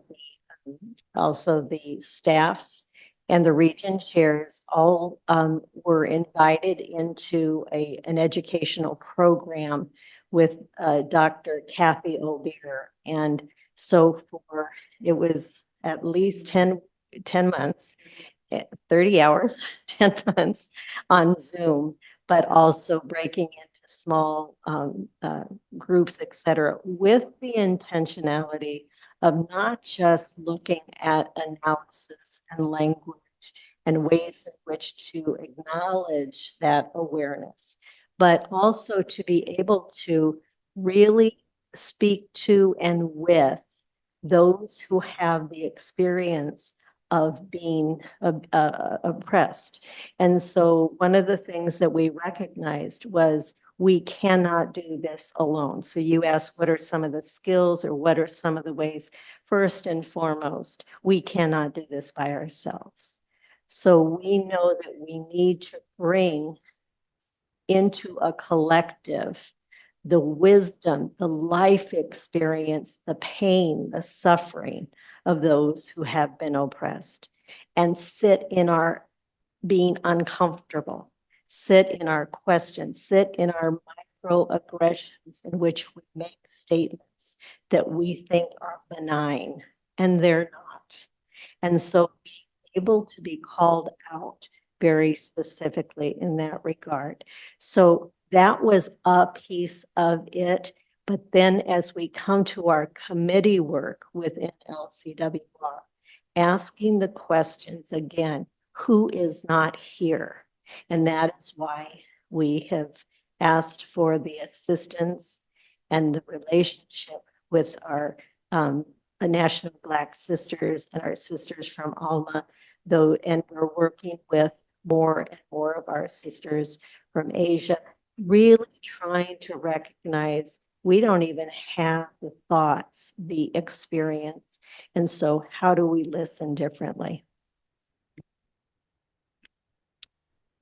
also the staff and the region chairs all were invited into an educational program with Dr. Kathy O'Beer. And so it was at least 10 months, 30 hours, 10 months on Zoom, but also breaking into small groups, et cetera, with the intentionality of not just looking at analysis and language and ways in which to acknowledge that awareness, but also to be able to really speak to and with those who have the experience of being oppressed. And so one of the things that we recognized was we cannot do this alone. So you asked, what are some of the skills or what are some of the ways? First and foremost, we cannot do this by ourselves. So we know that we need to bring into a collective the wisdom, the life experience, the pain, the suffering of those who have been oppressed, and sit in our being uncomfortable, sit in our questions, sit in our microaggressions in which we make statements that we think are benign, and they're not. And so being able to be called out very specifically in that regard. So that was a piece of it. But then as we come to our committee work within LCWR, asking the questions again, who is not here? And that is why we have asked for the assistance and the relationship with our National Black Sisters and our sisters from Alma, though, and we're working with more and more of our sisters from Asia, really trying to recognize we don't even have the thoughts, the experience. And so how do we listen differently?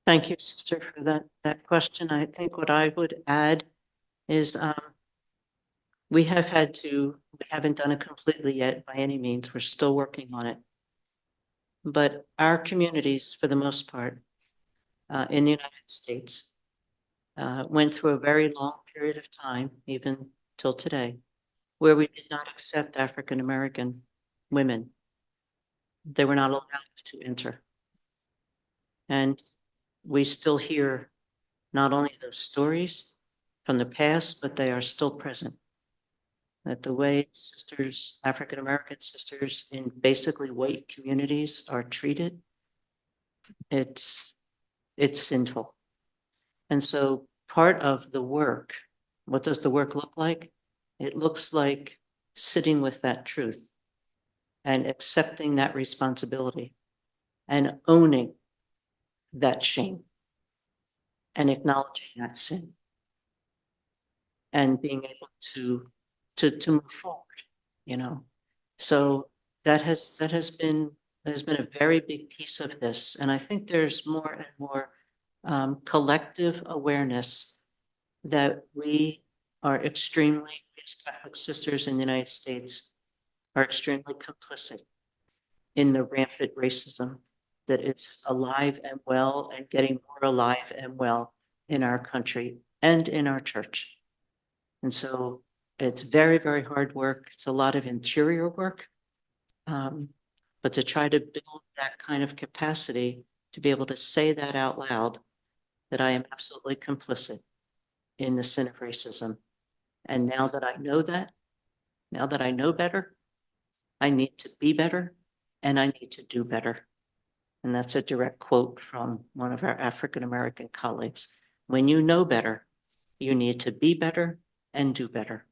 Thank you, Sister, for that question. I think what I would add is we haven't done it completely yet by any means. We're still working on it. But our communities, for the most part, in the United States, went through a very long period of time, even till today, where we did not accept African American women. They were not allowed to enter. And we still hear not only those stories from the past, but they are still present. That the way sisters, African American sisters in basically white communities are treated, it's sinful. And so part of the work, what does the work look like? It looks like sitting with that truth and accepting that responsibility and owning that shame and acknowledging that sin and being able to move forward, you know. So that has been a very big piece of this, and I think there's more and more collective awareness that we are extremely, as Catholic sisters in the United States, are extremely complicit in the rampant racism that is alive and well and getting more alive and well in our country and in our church. And so it's very, very hard work. It's a lot of interior work. But to try to build that kind of capacity to be able to say that out loud, that I am absolutely complicit in the sin of racism. And now that I know that, now that I know better, I need to be better and I need to do better. And that's a direct quote from one of our African-American colleagues. When you know better, you need to be better and do better.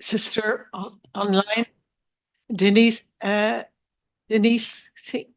Sister online, Denise, see.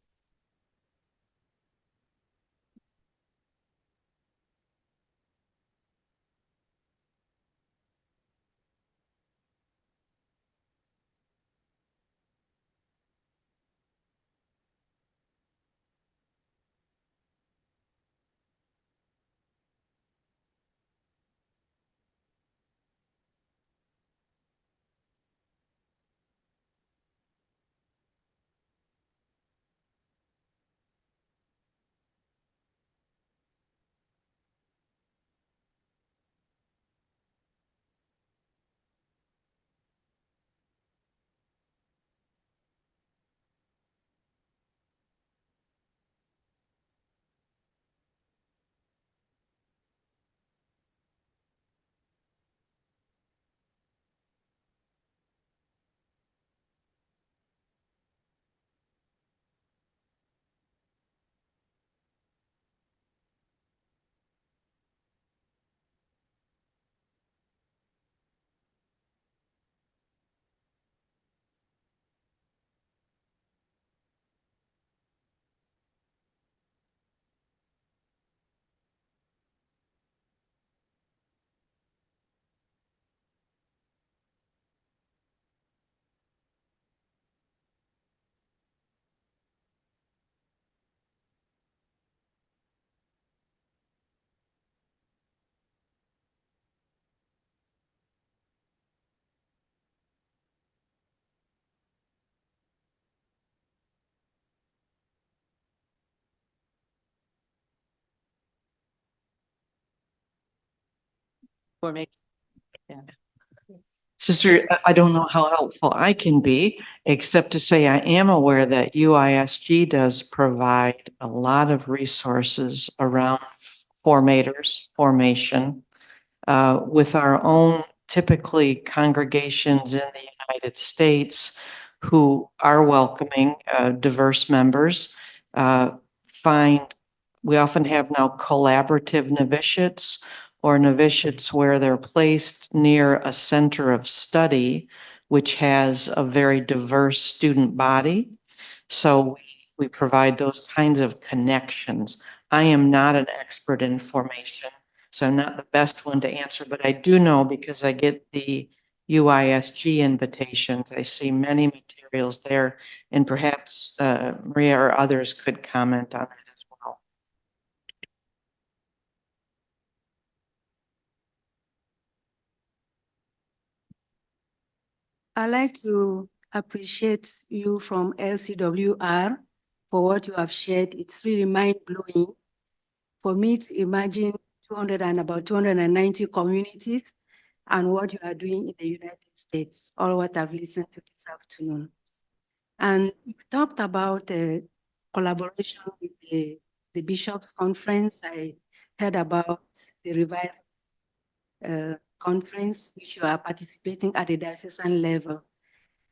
For me, yeah. Sister, I don't know how helpful I can be, except to say I am aware that UISG does provide a lot of resources around formation, with our own typically congregations in the United States who are welcoming diverse members. We often have now collaborative novitiates or novitiates where they're placed near a center of study, which has a very diverse student body. So we provide those kinds of connections. I am not an expert in formation, so I'm not the best one to answer, but I do know because I get the UISG invitations. I see many materials there, and perhaps Maria or others could comment on it as well. I'd like to appreciate you from LCWR for what you have shared. It's really mind-blowing for me to imagine about 290 communities and what you are doing in the United States, all what I've listened to this afternoon. And you talked about collaboration with the Bishops' Conference. I heard about the Revival Conference, which you are participating at the diocesan level.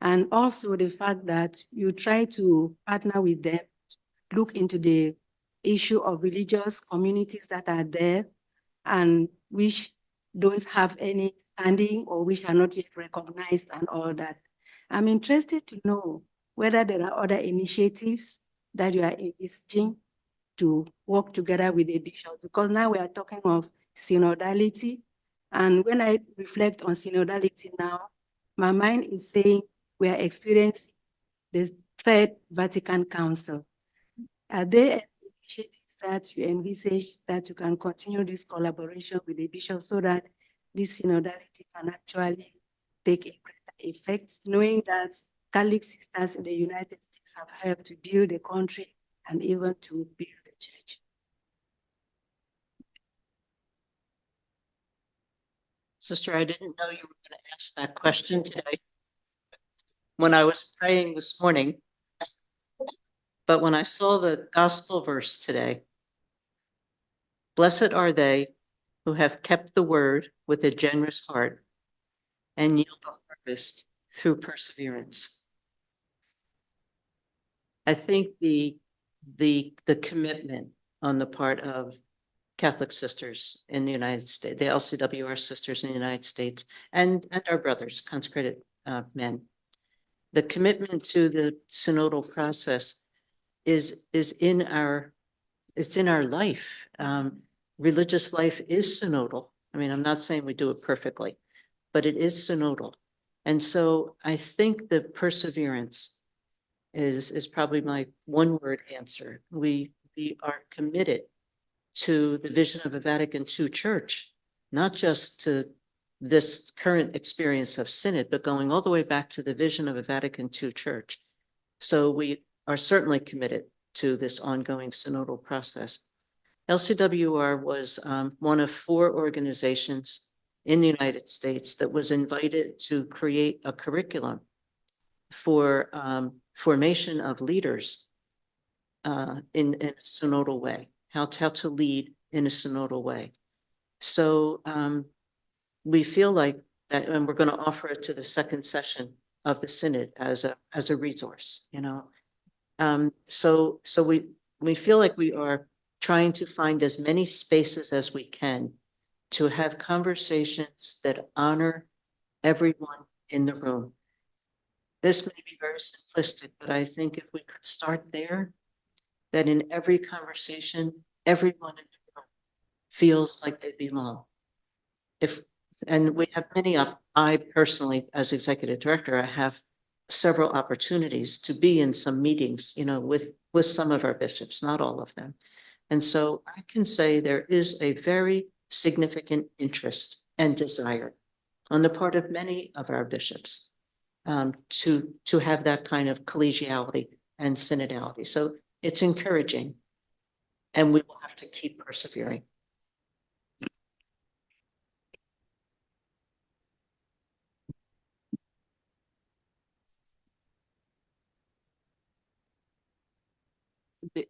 And also the fact that you try to partner with them, look into the issue of religious communities that are there and which don't have any standing or which are not yet recognized and all that. I'm interested to know whether there are other initiatives that you are envisaging to work together with the bishops, because now we are talking of synodality. And when I reflect on synodality now, my mind is saying we are experiencing the Third Vatican Council. Are there initiatives that you envisage that you can continue this collaboration with the bishops so that this synodality can actually take a greater effect, knowing that Catholic sisters in the United States have helped to build the country and even to build the church? Sister, I didn't know you were going to ask that question today when I was praying this morning. But when I saw the gospel verse today, blessed are they who have kept the word with a generous heart and yield a harvest through perseverance. I think the commitment on the part of Catholic sisters in the United States, the LCWR sisters in the United States, and our brothers, consecrated men, the commitment to the synodal process is in our life. Religious life is synodal. I mean, I'm not saying we do it perfectly, but it is synodal. And so I think the perseverance is probably my one word answer. We are committed to the vision of a Vatican II church, not just to this current experience of synod, but going all the way back to the vision of a Vatican II church. So we are certainly committed to this ongoing synodal process. LCWR was one of 4 organizations in the United States that was invited to create a curriculum for formation of leaders in a synodal way, how to lead in a synodal way. So we feel like that, and we're going to offer it to the second session of the synod as a resource, you know. So we feel like we are trying to find as many spaces as we can to have conversations that honor everyone in the room. This may be very simplistic, but I think if we could start there, that in every conversation, everyone in the room feels like they belong. And we have many, I personally, as executive director, I have several opportunities to be in some meetings, you know, with some of our bishops, not all of them. And so I can say there is a very significant interest and desire on the part of many of our bishops to have that kind of collegiality and synodality. So it's encouraging, and we will have to keep persevering.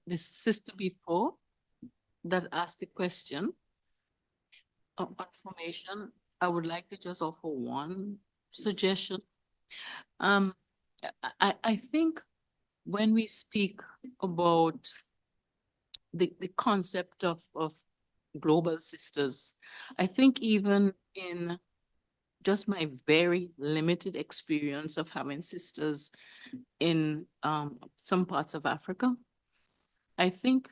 The sister before that asked the question on formation, I would like to just offer one suggestion. I think when we speak about the concept of global sisters, I think even in just my very limited experience of having sisters in some parts of Africa, I think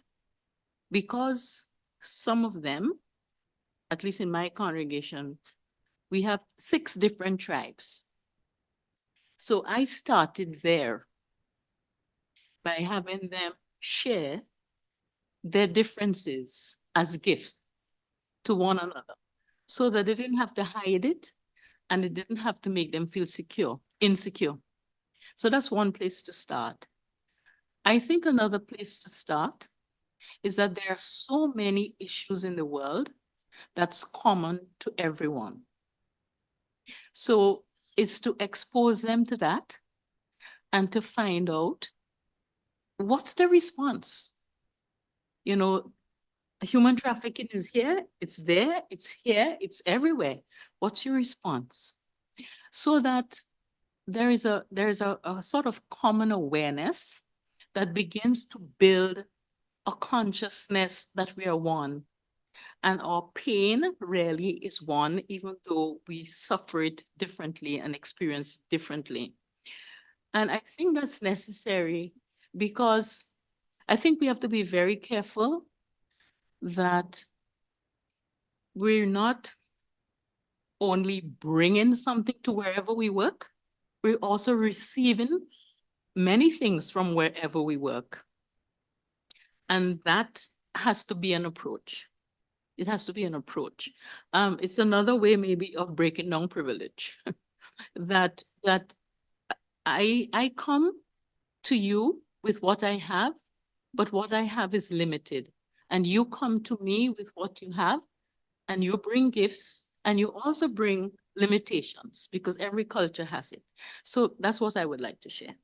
because some of them, at least in my congregation, we have 6 different tribes. So I started there by having them share their differences as gifts to one another, so that they didn't have to hide it and it didn't have to make them feel insecure. So that's one place to start. I think another place to start is that there are so many issues in the world that's common to everyone. So it's to expose them to that and to find out what's the response? You know, human trafficking is here, it's there, it's here, it's everywhere. What's your response? So that there is a sort of common awareness that begins to build a consciousness that we are one. And our pain really is one, even though we suffer it differently and experience it differently. And I think that's necessary because I think we have to be very careful that we're not only bringing something to wherever we work, we're also receiving many things from wherever we work. And that has to be an approach. It has to be an approach. It's another way maybe of breaking down privilege. that I come to you with what I have, but what I have is limited. And you come to me with what you have, and you bring gifts, and you also bring limitations because every culture has it. So that's what I would like to share.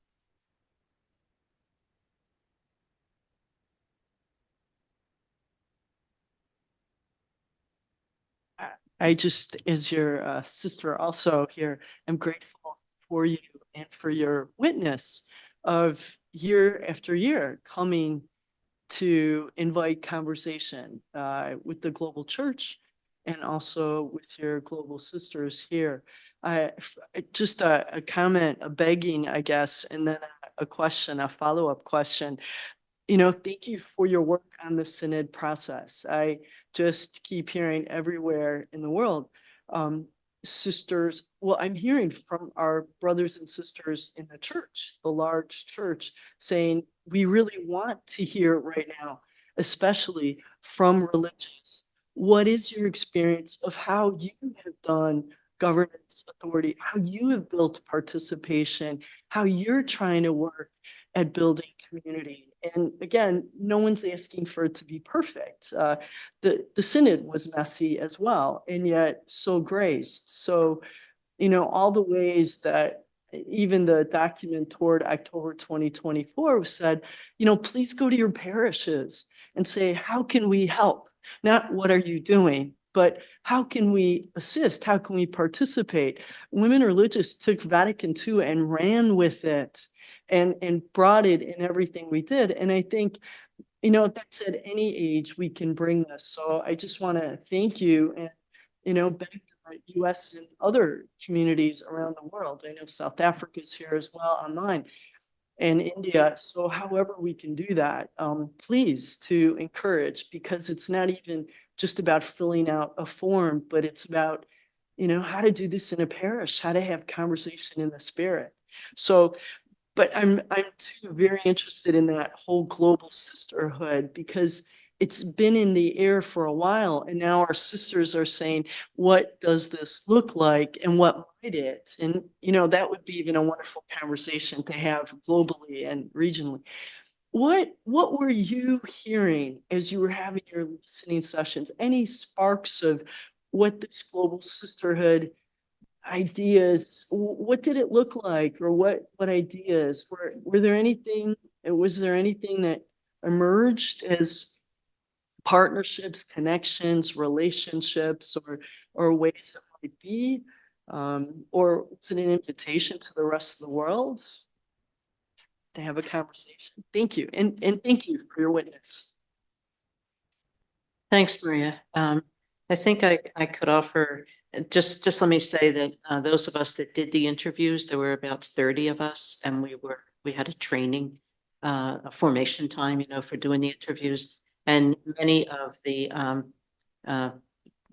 I just, as your sister also here, am grateful for you and for your witness of year after year coming to invite conversation with the global church and also with your global sisters here. Just a comment, a begging, I guess, and then a question, a follow-up question. You know, thank you for your work on the synod process. I just keep hearing everywhere in the world, sisters, well, I'm hearing from our brothers and sisters in the church, the large church, saying, we really want to hear right now, especially from religious, what is your experience of how you have done governance authority, how you have built participation, how you're trying to work at building community. And again, no one's asking for it to be perfect. The synod was messy as well, and yet so graced. So, you know, all the ways that even the document toward October 2024 said, you know, please go to your parishes and say, how can we help? Not what are you doing, but how can we assist? How can we participate? Women Religious took Vatican II and ran with it and brought it in everything we did. And I think, you know, that's at any age we can bring this. So I just want to thank you and, you know, beg the US and other communities around the world. I know South Africa is here as well online and India. So however we can do that, please to encourage, because it's not even just about filling out a form, but it's about, you know, how to do this in a parish, how to have conversation in the spirit. So, but I'm too very interested in that whole global sisterhood, because it's been in the air for a while. And now our sisters are saying, what does this look like and what might it? And, you know, that would be even a wonderful conversation to have globally and regionally. What were you hearing as you were having your listening sessions? Any sparks of what this global sisterhood ideas, what did it look like, or what ideas were there anything, was there anything that emerged as partnerships, connections, relationships, or ways it might be, or is it an invitation to the rest of the world to have a conversation? Thank you, and thank you for your witness. Thanks, Maria. I think I could offer, just let me say that those of us that did the interviews, there were about 30 of us, and we had a training, a formation time, you know, for doing the interviews. And many of the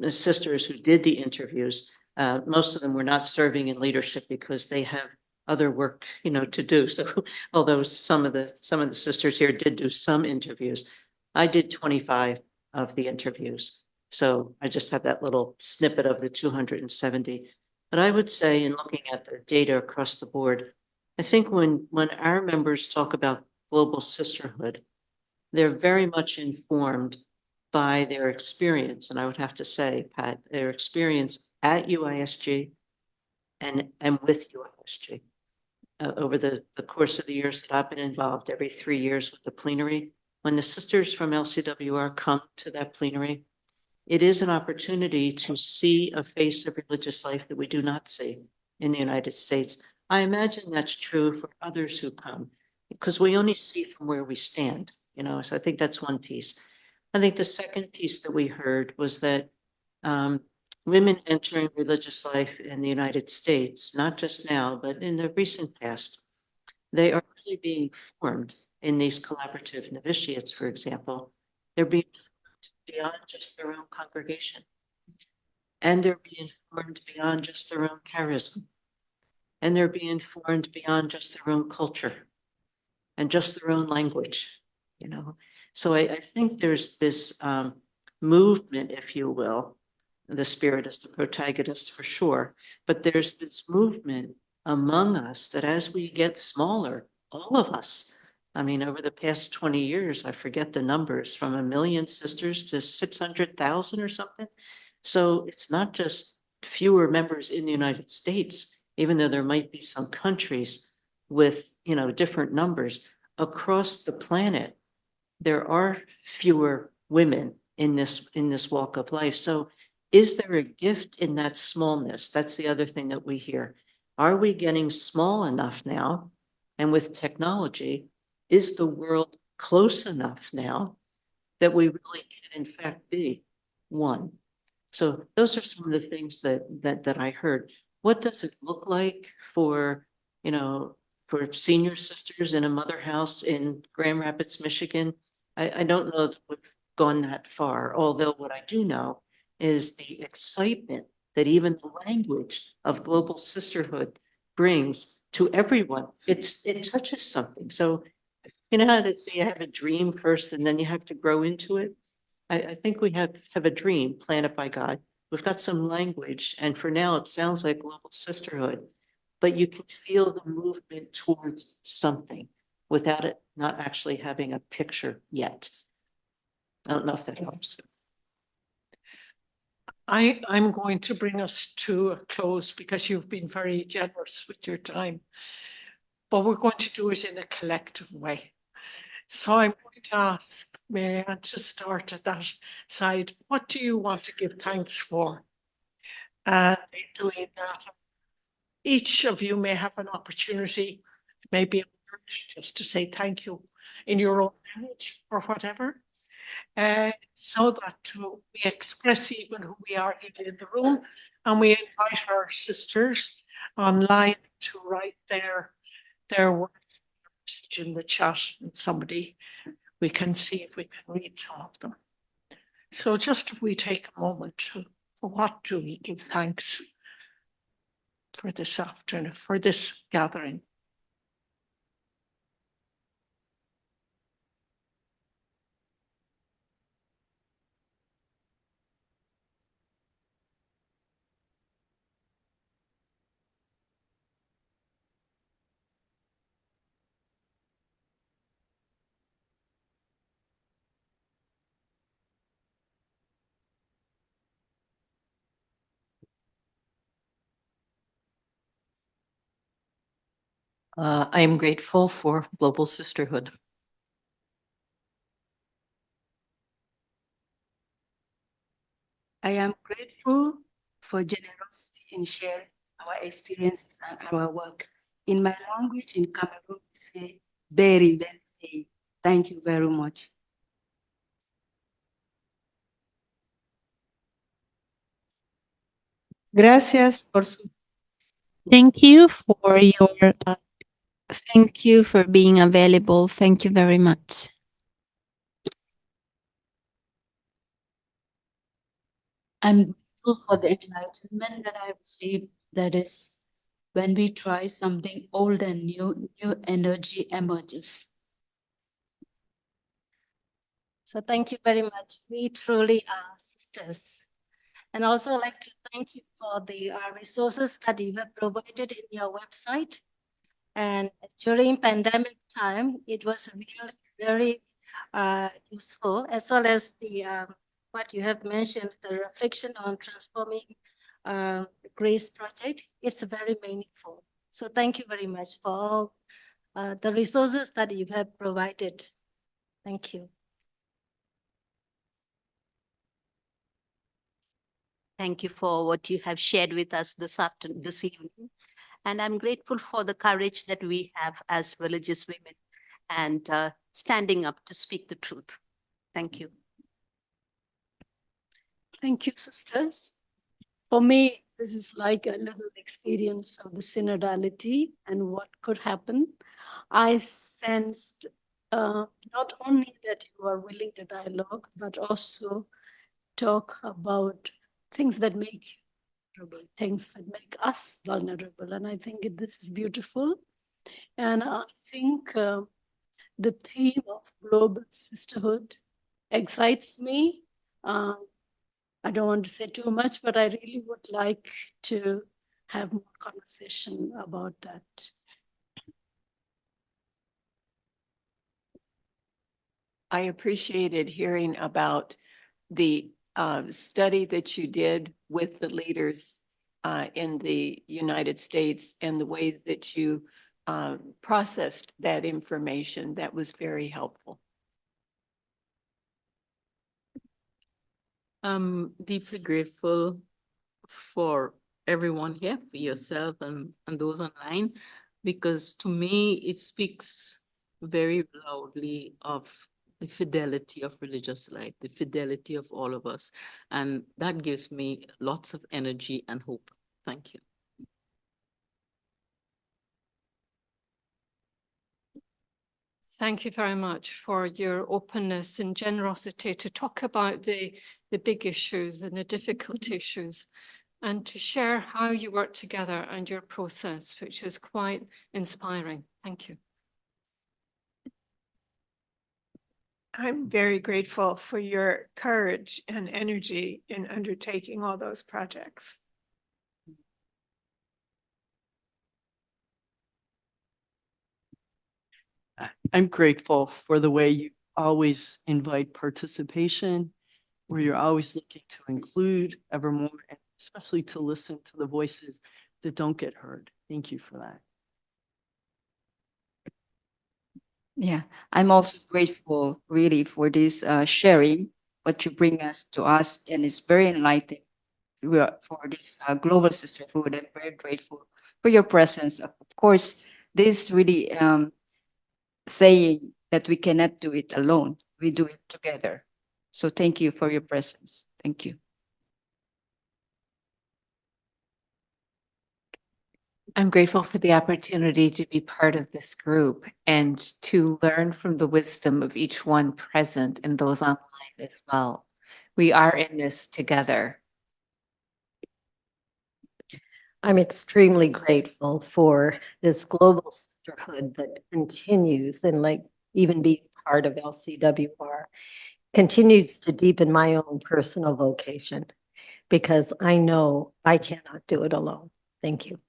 sisters who did the interviews, most of them were not serving in leadership because they have other work, you know, to do. So although some of the sisters here did do some interviews, I did 25 of the interviews. So I just have that little snippet of the 270. But I would say, in looking at the data across the board, I think when our members talk about global sisterhood, they're very much informed by their experience. And I would have to say, Pat, their experience at UISG and with UISG. over the course of the years that I've been involved, every 3 years with the plenary. When the sisters from LCWR come to that plenary, it is an opportunity to see a face of religious life that we do not see in the United States. I imagine that's true for others who come, because we only see from where we stand, you know, so I think that's one piece. I think the second piece that we heard was that women entering religious life in the United States, not just now, but in the recent past, they are really being formed in these collaborative novitiates, for example. They're being formed beyond just their own congregation. And they're being formed beyond just their own charism. And they're being formed beyond just their own culture and just their own language, you know. So I think there's this movement, if you will. The Spirit is the protagonist for sure, but there's this movement among us that as we get smaller, all of us, I mean, over the past 20 years, I forget the numbers, from 1 million sisters to 600,000 or something. So it's not just fewer members in the United States, even though there might be some countries with, you know, different numbers across the planet. There are fewer women in this walk of life. So is there a gift in that smallness? That's the other thing that we hear. Are we getting small enough now? And with technology, is the world close enough now that we really can, in fact, be one? So those are some of the things that I heard. What does it look like for, you know, for senior sisters in a mother house in Grand Rapids, Michigan? I don't know that we've gone that far, although what I do know is the excitement that even the language of global sisterhood brings to everyone. It touches something. So, you know how they say you have a dream first and then you have to grow into it? I think we have a dream planted by God. We've got some language, and for now it sounds like global sisterhood, but you can feel the movement towards something without it not actually having a picture yet. I don't know if that helps. I'm going to bring us to a close because you've been very generous with your time. But we're going to do it in a collective way. So I'm going to ask Marianne to start at that side. What do you want to give thanks for? And in doing that, each of you may have an opportunity, maybe a word, just to say thank you in your own language or whatever. So that we express even who we are here in the room, and we invite our sisters online to write their word in the chat, and somebody, we can see if we can read some of them. So just if we take a moment for what do we give thanks for this afternoon, for this gathering? I am grateful for global sisterhood. I am grateful for generosity in sharing our experiences and our work. In my language, in Cameroon, we say, very, very. Thank you very much. Gracias por su. Thank you for your. Thank you for being available. Thank you very much. I'm grateful for the enlightenment that I received. That is, when we try something old and new energy emerges. So thank you very much. We truly are sisters. And also I'd like to thank you for the resources that you have provided in your website. And during pandemic time, it was really very useful, as well as the what you have mentioned, the reflection on transforming grace project. It's very meaningful. So thank you very much for all the resources that you have provided. Thank you. Thank you for what you have shared with us this evening. And I'm grateful for the courage that we have as religious women and standing up to speak the truth. Thank you. Thank you, sisters. For me, this is like a little experience of the synodality and what could happen. I sensed not only that you are willing to dialogue, but also talk about things that make you vulnerable, things that make us vulnerable. And I think this is beautiful. And I think the theme of global sisterhood excites me. I don't want to say too much, but I really would like to have more conversation about that. I appreciated hearing about the study that you did with the leaders in the United States and the way that you processed that information. That was very helpful. I'm deeply grateful for everyone here, for yourself and those online, because to me, it speaks very loudly of the fidelity of religious life, the fidelity of all of us. And that gives me lots of energy and hope. Thank you. Thank you very much for your openness and generosity to talk about the big issues and the difficult issues, and to share how you work together and your process, which is quite inspiring. Thank you. I'm very grateful for your courage and energy in undertaking all those projects. I'm grateful for the way you always invite participation, where you're always looking to include ever more, and especially to listen to the voices that don't get heard. Thank you for that. Yeah, I'm also grateful really for this sharing, what you bring us to us, and it's very enlightening for this global sisterhood. I'm very grateful for your presence. Of course, this really saying that we cannot do it alone. We do it together. So thank you for your presence. Thank you. I'm grateful for the opportunity to be part of this group and to learn from the wisdom of each one present and those online as well. We are in this together. I'm extremely grateful for this global sisterhood that continues and like even being part of LCWR continues to deepen my own personal vocation because I know I cannot do it alone. Thank you.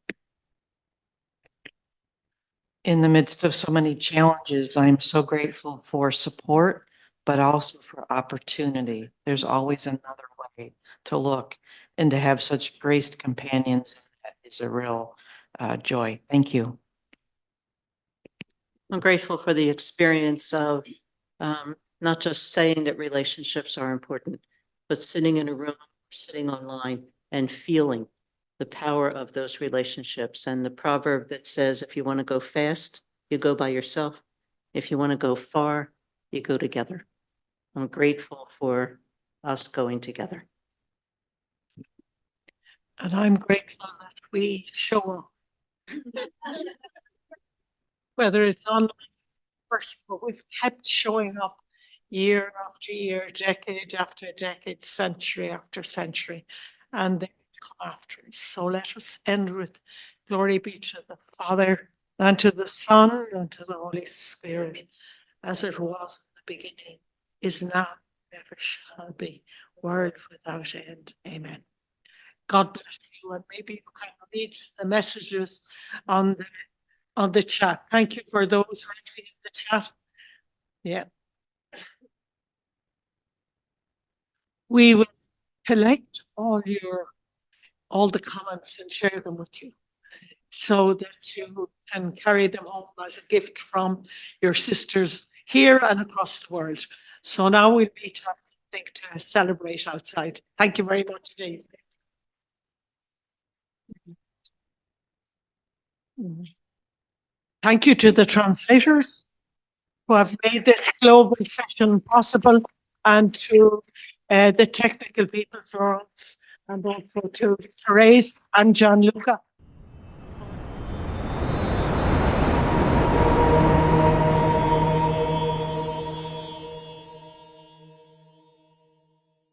In the midst of so many challenges, I'm so grateful for support, but also for opportunity. There's always another way to look, and to have such graced companions is a real joy. Thank you. I'm grateful for the experience of not just saying that relationships are important, but sitting in a room, sitting online, and feeling the power of those relationships. And the proverb that says, if you want to go fast, you go by yourself. If you want to go far, you go together. I'm grateful for us going together. And I'm grateful that we show up. Whether it's online or person, but we've kept showing up year after year, decade after decade, century after century, and they come after us. So let us end with glory be to the Father, and to the Son, and to the Holy Spirit, as it was in the beginning, is now, never shall be, world without end. Amen. God bless you, and maybe you can read the messages on the chat. Thank you for those who are reading the chat. Yeah. We will collect all the comments and share them with you. so that you can carry them home as a gift from your sisters here and across the world. So now we'll meet up, I think, to celebrate outside. Thank you very much indeed. Thank you to the translators who have made this global session possible, and to the technical people, Florence, and also to Therese and Gianluca.